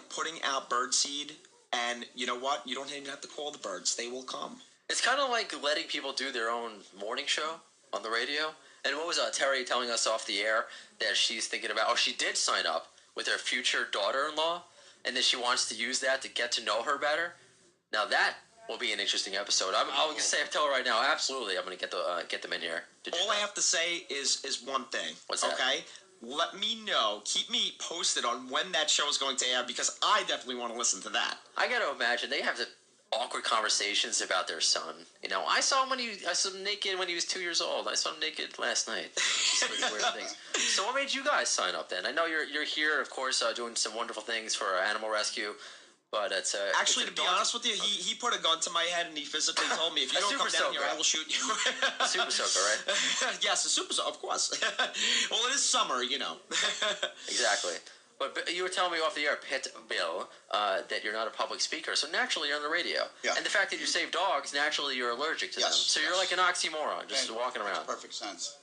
putting out birdseed, and you know what? You don't even have to call the birds. They will come. It's kind of like letting people do their own morning show on the radio. And what was Terry telling us off the air that she's thinking about? Oh, she did sign up with her future daughter-in-law, and that she wants to use that to get to know her better. Now that will be an interesting episode. I'll say, tell her right now. Absolutely, I'm going to get them in here. All I have to say is one thing. What's that? Okay? Let me know. Keep me posted on when that show is going to air because I definitely want to listen to that. I got to imagine they have the awkward conversations about their son. You know, I saw him naked when he was 2 years old. I saw him naked last night. Just really weird things. So what made you guys sign up then? I know you're here, of course, doing some wonderful things for animal rescue. But it's actually, to be honest with you, he put a gun to my head and he physically told me, if you don't come down here, I will shoot you. Super soaker, right? Yes, a super soaker, of course. Well, it is summer, you know. Exactly. But you were telling me off the air, Pit Bill, that you're not a public speaker, so naturally you're on the radio. Yeah. And the fact that you save dogs, naturally you're allergic to them. So you're like an oxymoron, just walking around. Perfect sense.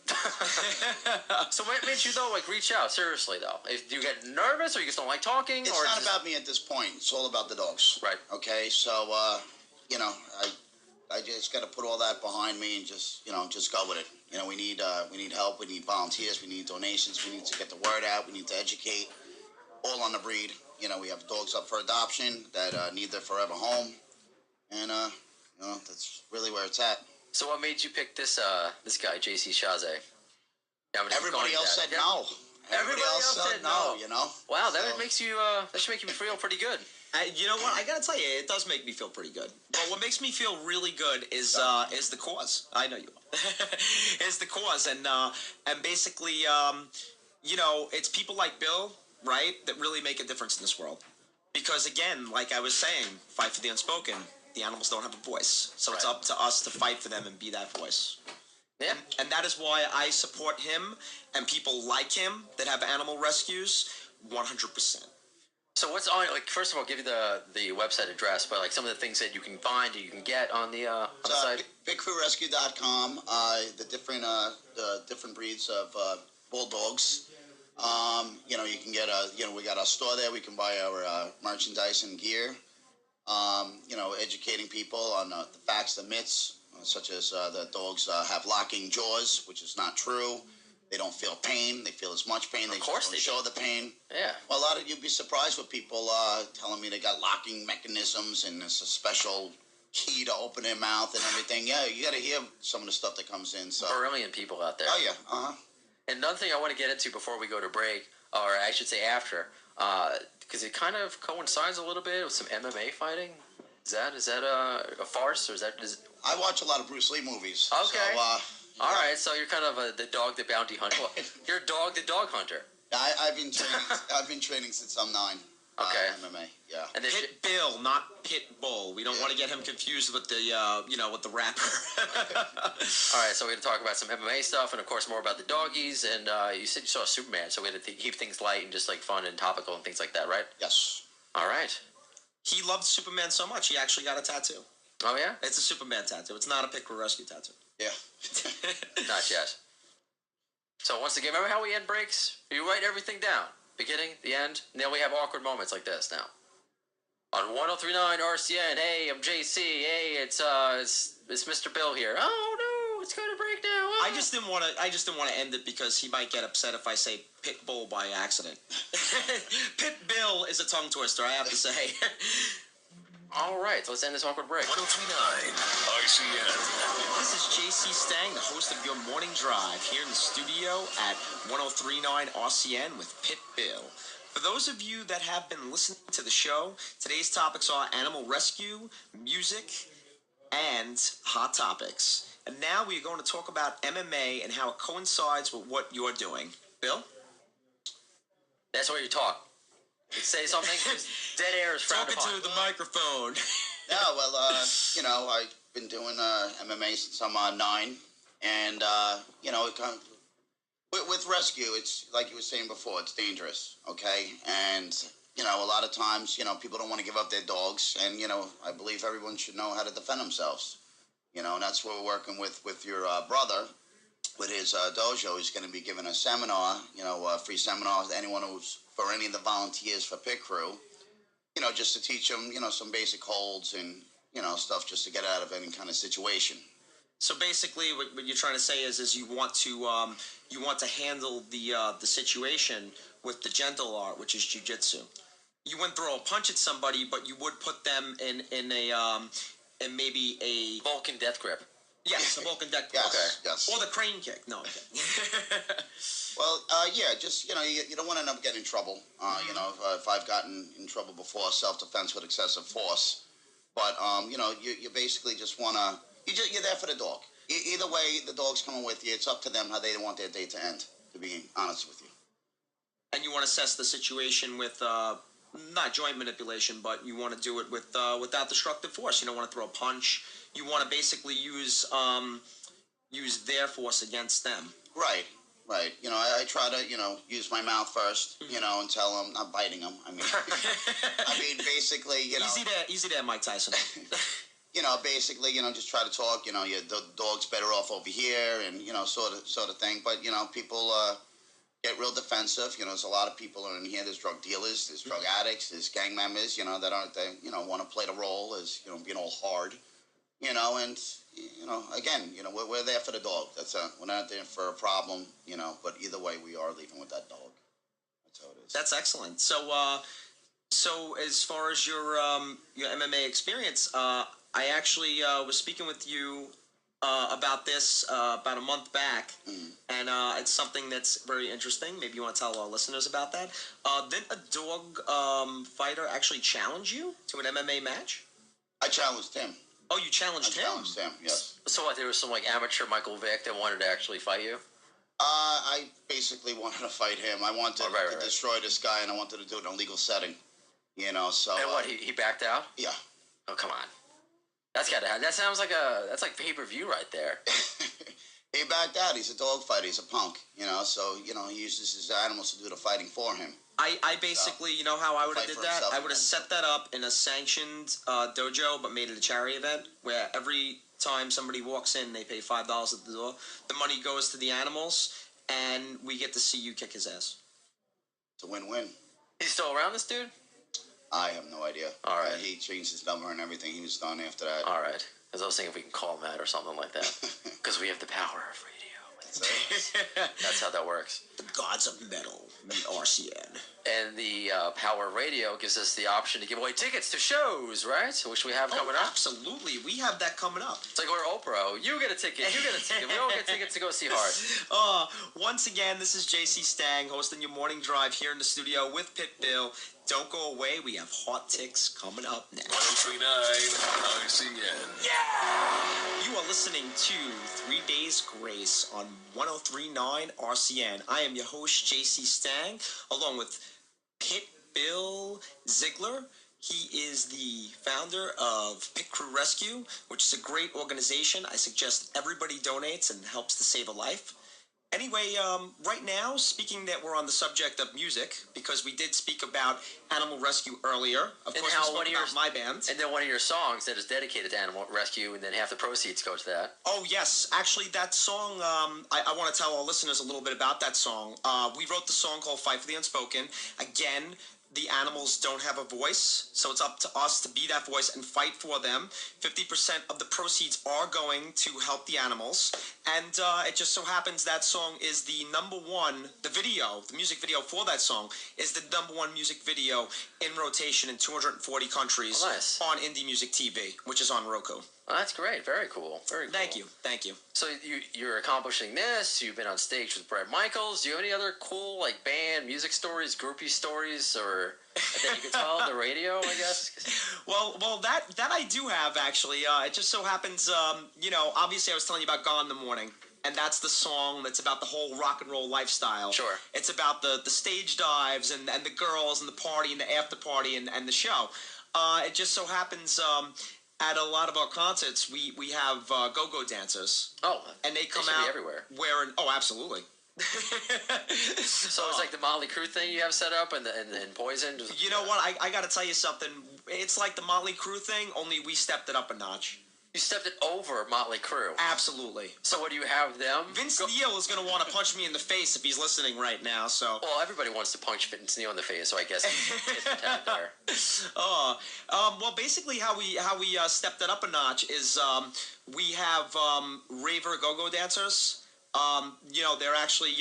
So what made you, though, like, reach out, seriously, though? Do you get nervous, or you just don't like talking? It's not about me at this point. It's all about the dogs. Right. Okay, so, you know, I just got to put all that behind me and just go with it. You know, we need help. We need volunteers. We need donations. We need to get the word out. We need to educate. All on the breed. You know, we have dogs up for adoption that need their forever home. And, you know, that's really where it's at. So what made you pick this guy, J.C. Shaze? Everybody else said no. Everybody else said no, you know? Wow, that should make you feel pretty good. You know what? I gotta tell you, it does make me feel pretty good. But what makes me feel really good is the cause. I know you will. Is the cause, and basically, you know, it's people like Bill, right, that really make a difference in this world. Because again, like I was saying, fight for the unspoken. The animals don't have a voice, so it's up to us to fight for them and be that voice. Yeah. And that is why I support him and people like him that have animal rescues 100%. So what's on? Like, first of all, give you the website address, but like some of the things that you can find, or you can get on the site. BigCrewRescue.com. The different breeds of bulldogs. You know, you can get we got our store there. We can buy our merchandise and gear. You know, educating people on the facts, the myths, such as the dogs have locking jaws, which is not true. They don't feel pain. They feel as much pain. They just don't show the pain. Yeah. Well, you'd be surprised with people telling me they got locking mechanisms and it's a special key to open their mouth and everything. Yeah, you got to hear some of the stuff that comes in. So. Brilliant people out there. Oh yeah. And another thing I want to get into before we go to break, or I should say after, because it kind of coincides a little bit with some MMA fighting. Is that a farce, or is that? I watch a lot of Bruce Lee movies. Okay. So, all right, so you're kind of the dog, the bounty hunter. Well, you're a dog, the dog hunter. I've been training. I've been training since I'm 9. Okay. MMA. Yeah. And Pit Bill, not Pit Bull. We don't want to get him confused with the with the rapper. All right, so we're going to talk about some MMA stuff, and of course more about the doggies. And you said you saw Superman, so we had to keep things light and just like fun and topical and things like that, right? Yes. All right. He loved Superman so much, he actually got a tattoo. Oh yeah. It's a Superman tattoo. It's not a Pit Crew Rescue tattoo. Yeah. Not yet. So once again, remember how we end breaks? You write everything down. Beginning, the end, and then we have awkward moments like this now. On 103.9 RCN, hey, I'm JC. Hey, it's Mr. Bill here. Oh no, it's going to break now. Oh. I just didn't want to end it because he might get upset if I say Pit Bull by accident. Pit Bill is a tongue twister, I have to say. All right, so let's end this awkward break. 103.9 RCN. This is JC Stang, the host of your morning drive, here in the studio at 103.9 RCN with Pit Bill. For those of you that have been listening to the show, today's topics are animal rescue, music, and hot topics. And now we're going to talk about MMA and how it coincides with what you're doing. Bill? That's where you talk. Say something. Dead air is frowned upon. Talking to the microphone. Yeah, well, you know, I've been doing MMA since I'm 9, and you know, with rescue, it's like you were saying before, it's dangerous, okay? And you know, a lot of times, you know, people don't want to give up their dogs, and you know, I believe everyone should know how to defend themselves. You know, and that's what we're working with your brother. With his dojo, he's going to be giving a seminar, you know, free seminar to anyone who's, for any of the volunteers for Pit Crew, you know, just to teach them, you know, some basic holds and, you know, stuff just to get out of any kind of situation. So basically, what you're trying to say is you want to handle the situation with the gentle art, which is jiu-jitsu. You wouldn't throw a punch at somebody, but you would put them in and maybe a Vulcan death grip. yes, a Vulcan deck. Yes, yes. Or the crane kick. No, I'm kidding. Well, yeah, just, you don't want to end up getting in trouble. If I've gotten in trouble before, self-defense with excessive force. But, you basically just want to, you're there for the dog. Either way, the dog's coming with you. It's up to them how they want their day to end, to be honest with you. And you want to assess the situation with not joint manipulation, but you want to do it without destructive force. You don't want to throw a punch. You want to basically use their force against them. Right. I try to, use my mouth first, and tell them, not biting them. I mean, basically, Easy there, Mike Tyson. Basically, just try to talk, the dog's better off over here and, sort of thing. But, people get real defensive. There's a lot of people in here. There's drug dealers, there's drug addicts, there's gang members, that want to play the role as, being all hard, and, again, we're there for the dog. That's we're not there for a problem, but either way, we are leaving with that dog. That's how it is. That's excellent. So as far as your MMA experience, I actually was speaking with you about this about a month back, and it's something that's very interesting. Maybe you want to tell our listeners about that. Did a dog fighter actually challenge you to an MMA match? I challenged him. Oh, you challenged him? I challenged him, yes. So what, there was some like amateur Michael Vick that wanted to actually fight you? I basically wanted to fight him. I wanted to destroy this guy, and I wanted to do it in a legal setting. So. And what? He backed out? Yeah. Oh, come on. That's gotta happen. That sounds like that's like pay-per-view right there. He backed out. He's a dog fighter. He's a punk. So he uses his animals to do the fighting for him. I basically, how I would have did that? I would have set that up in a sanctioned dojo, but made it a charity event where every time somebody walks in, they pay $5 at the door. The money goes to the animals, and we get to see you kick his ass. It's a win-win. He's still around, this dude? I have no idea. All right. He changed his number and everything. He was done after that. All right. Because I was thinking if we can call Matt or something like that. Because we have the power of radio. That's how that works. The gods of metal, the RCN. And the Power Radio gives us the option to give away tickets to shows, right? Which we have coming up. Absolutely. We have that coming up. It's like we're Oprah. You get a ticket. You get a ticket. We all get tickets to go see Hart. Once again, this is JC Stang hosting your morning drive here in the studio with Pit Bill. Don't go away. We have hot ticks coming up next. 1039 RCN. Yeah! You are listening to 3 Days Grace on 1039 RCN. I am your host, JC Stang, along with Pit Bill Ziegler. He is the founder of Pit Crew Rescue, which is a great organization. I suggest everybody donates and helps to save a life. Anyway, right now, speaking that we're on the subject of music, because we did speak about animal rescue earlier. Of course, we spoke about my band. And then one of your songs that is dedicated to animal rescue, and then half the proceeds go to that. Oh, yes. Actually, that song, I want to tell our listeners a little bit about that song. We wrote the song called Fight for the Unspoken. Again, the animals don't have a voice, so it's up to us to be that voice and fight for them. 50% of the proceeds are going to help the animals, and it just so happens that song is the number one, the music video for that song is the number one music video in rotation in 240 countries on Indie Music TV, which is on Roku. Oh, that's great. Very cool. Very cool. Thank you. So you're accomplishing this. You've been on stage with Bret Michaels. Do you have any other cool like band music stories, groupie stories, or that you could tell on the radio? I guess. Well, that I do have actually. It just so happens, obviously I was telling you about Gone in the Morning. And that's the song that's about the whole rock and roll lifestyle. Sure. It's about the stage dives and the girls and the party and the after party and the show. It just so happens at a lot of our concerts we have go-go dancers. Oh, and they come out everywhere. Wearing absolutely. So it's like the Motley Crue thing you have set up and Poison. You know what? I got to tell you something. It's like the Motley Crue thing, only we stepped it up a notch. You stepped it over Motley Crue. Absolutely. So what do you have them? Vince Neil is going to want to punch me in the face if he's listening right now. So. Well, everybody wants to punch Vince Neil in the face, so I guess it's protected there. Well, basically how we stepped it up a notch is we have raver go-go dancers. They're actually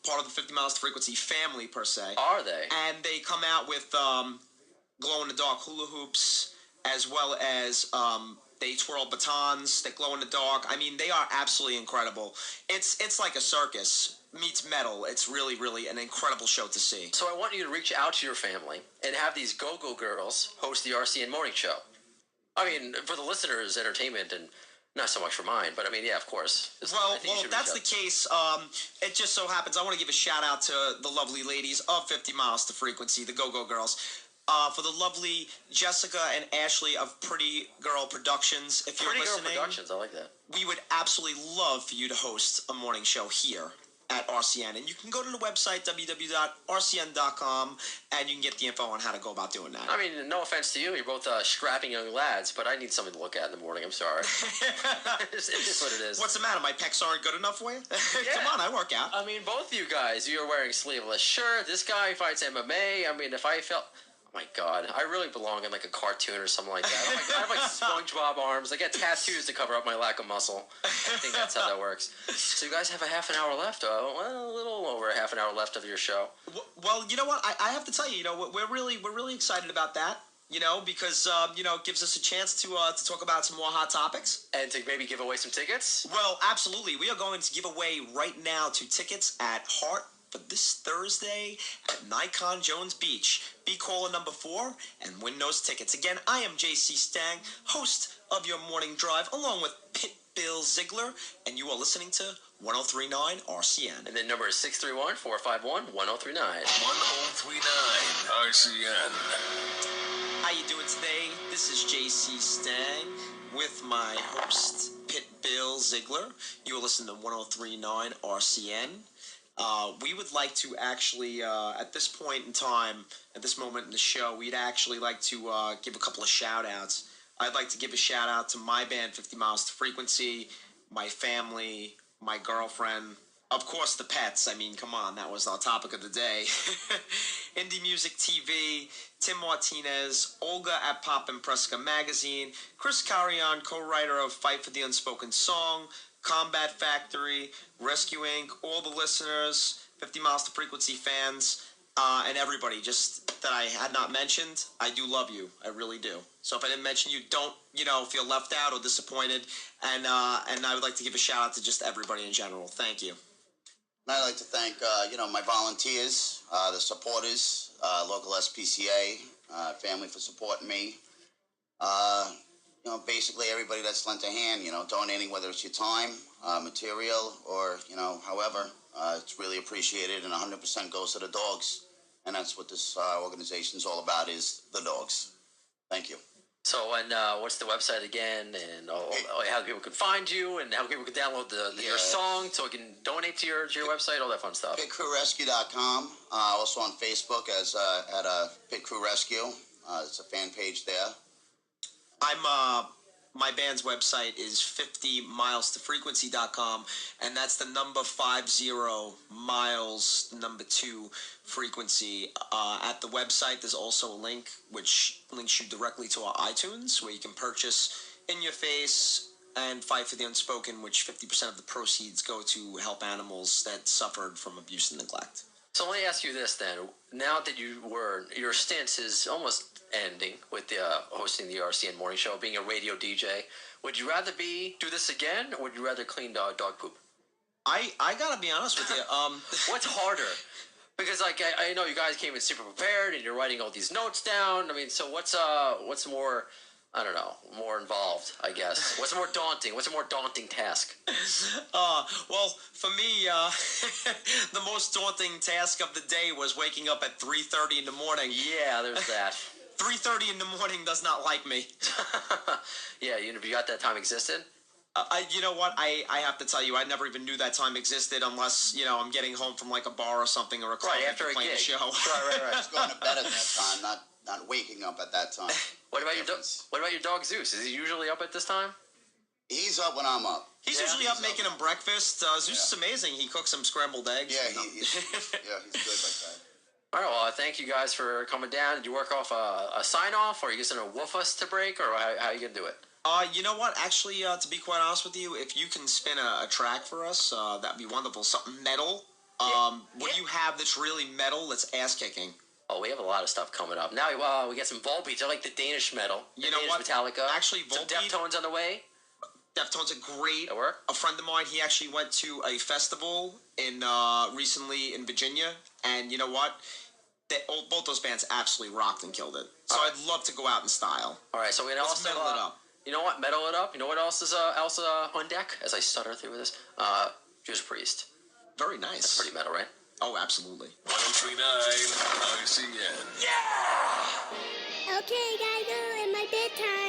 part of the 50 Miles to Frequency family per se. Are they? And they come out with glow-in-the-dark hula hoops as well as They twirl batons. They glow in the dark. I mean, they are absolutely incredible. It's like a circus meets metal. It's really, really an incredible show to see. So I want you to reach out to your family and have these go-go girls host the RCN morning show. I mean, for the listeners' entertainment and not so much for mine, but I mean, yeah, of course. Well, if that's the case, it just so happens I want to give a shout out to the lovely ladies of 50 Miles to Frequency, the Go-Go Girls. For the lovely Jessica and Ashley of Pretty Girl Productions. If you're listening, Pretty Girl Productions, I like that. We would absolutely love for you to host a morning show here at RCN. And you can go to the website, www.rcn.com, and you can get the info on how to go about doing that. I mean, no offense to you. You're both strapping young lads, but I need something to look at in the morning. I'm sorry. It's just what it is. What's the matter? My pecs aren't good enough for you? Come on, I work out. I mean, both of you guys, you're wearing sleeveless shirt. This guy fights MMA. I mean, if I felt... Oh my God, I really belong in like a cartoon or something like that. I have like SpongeBob arms. I get tattoos to cover up my lack of muscle. I think that's how that works. So you guys have a half an hour left. Well, a little over a half an hour left of your show. Well, you know what? I have to tell you, we're really excited about that. Because it gives us a chance to talk about some more hot topics and to maybe give away some tickets. Well, absolutely, we are going to give away right now 2 tickets at Heart. For this Thursday at Nikon Jones Beach. Be caller number 4 and win those tickets. Again, I am JC Stang, host of your morning drive, along with Pit Bill Ziegler, and you are listening to 1039 RCN. And the number is 631-451-1039. 1039 RCN. How you doing today? This is JC Stang with my host, Pit Bill Ziegler. You are listening to 1039 RCN. We would like to actually, at this point in time, at this moment in the show, we'd actually like to give a couple of shout-outs. I'd like to give a shout-out to my band, 50 Miles to Frequency, my family, my girlfriend, of course, the pets. I mean, come on, that was our topic of the day. Indie Music TV, Tim Martinez, Olga at Pop and Preska Magazine, Chris Carrion, co-writer of Fight for the Unspoken Song, Combat Factory, Rescue Inc., all the listeners, 50 Miles to Frequency fans, and everybody just that I had not mentioned. I do love you. I really do. So if I didn't mention you, don't, feel left out or disappointed. And I would like to give a shout out to just everybody in general. Thank you. And I'd like to thank, my volunteers, the supporters, local SPCA, family for supporting me. Basically everybody that's lent a hand, donating, whether it's your time, material, or, however, it's really appreciated, and 100% goes to the dogs. And that's what this organization's all about, is the dogs. Thank you. So, and what's the website again, and how people can find you, and how people can download your song, so we can donate to your website, all that fun stuff. PitCrewRescue.com, also on Facebook as at Pit Crew Rescue. It's a fan page there. My band's website is 50milestofrequency.com, and that's the number 50 miles, number 2 frequency. At the website, there's also a link which links you directly to our iTunes, where you can purchase In Your Face and Fight for the Unspoken, which 50% of the proceeds go to help animals that suffered from abuse and neglect. So let me ask you this then. Now that your stint is almost ending with the hosting the RCN morning show, being a radio DJ, would you rather do this again, or would you rather clean dog poop? I gotta be honest with you. What's harder? Because I know you guys came in super prepared and you're writing all these notes down. I mean, so what's more, I don't know, more involved, I guess. What's more daunting? What's a more daunting task? Well, for me, the most daunting task of the day was waking up at 3:30 in the morning. Yeah, there's that. 3:30 in the morning does not like me. Yeah, you forgot that time existed? You know what? I have to tell you, I never even knew that time existed unless, I'm getting home from like a bar or something, or a club after a playing gig. a show. Right. I was going to bed at that time, not waking up at that time. What about your dog Zeus? Is he usually up at this time? He's up when I'm up. He's usually up making him breakfast. Zeus is amazing. He cooks some scrambled eggs. Yeah, he's good like that. All right, well, thank you guys for coming down. Did you work off a sign-off, or are you just going to woof us to break, or how are you going to do it? You know what? Actually, to be quite honest with you, if you can spin a track for us, that'd be wonderful. Something metal. What do you have that's really metal that's ass-kicking? Oh, we have a lot of stuff coming up. Now we got some Volbeats. I like the Danish metal. You know Danish what? Metallica. Actually, some Volbeat- Deftones on the way. Deftones are great. That work? A friend of mine, he actually went to a festival in recently in Virginia, and you know what? Both those bands absolutely rocked and killed it. So I'd love to go out in style. All right, so we're gonna Let's also metal it up. You know what? Metal it up. You know what else is on deck? As I stutter through this, Judas Priest. Very nice. That's pretty metal, right? Oh, absolutely. 1039 RCN. Okay, gotta go in my bedtime.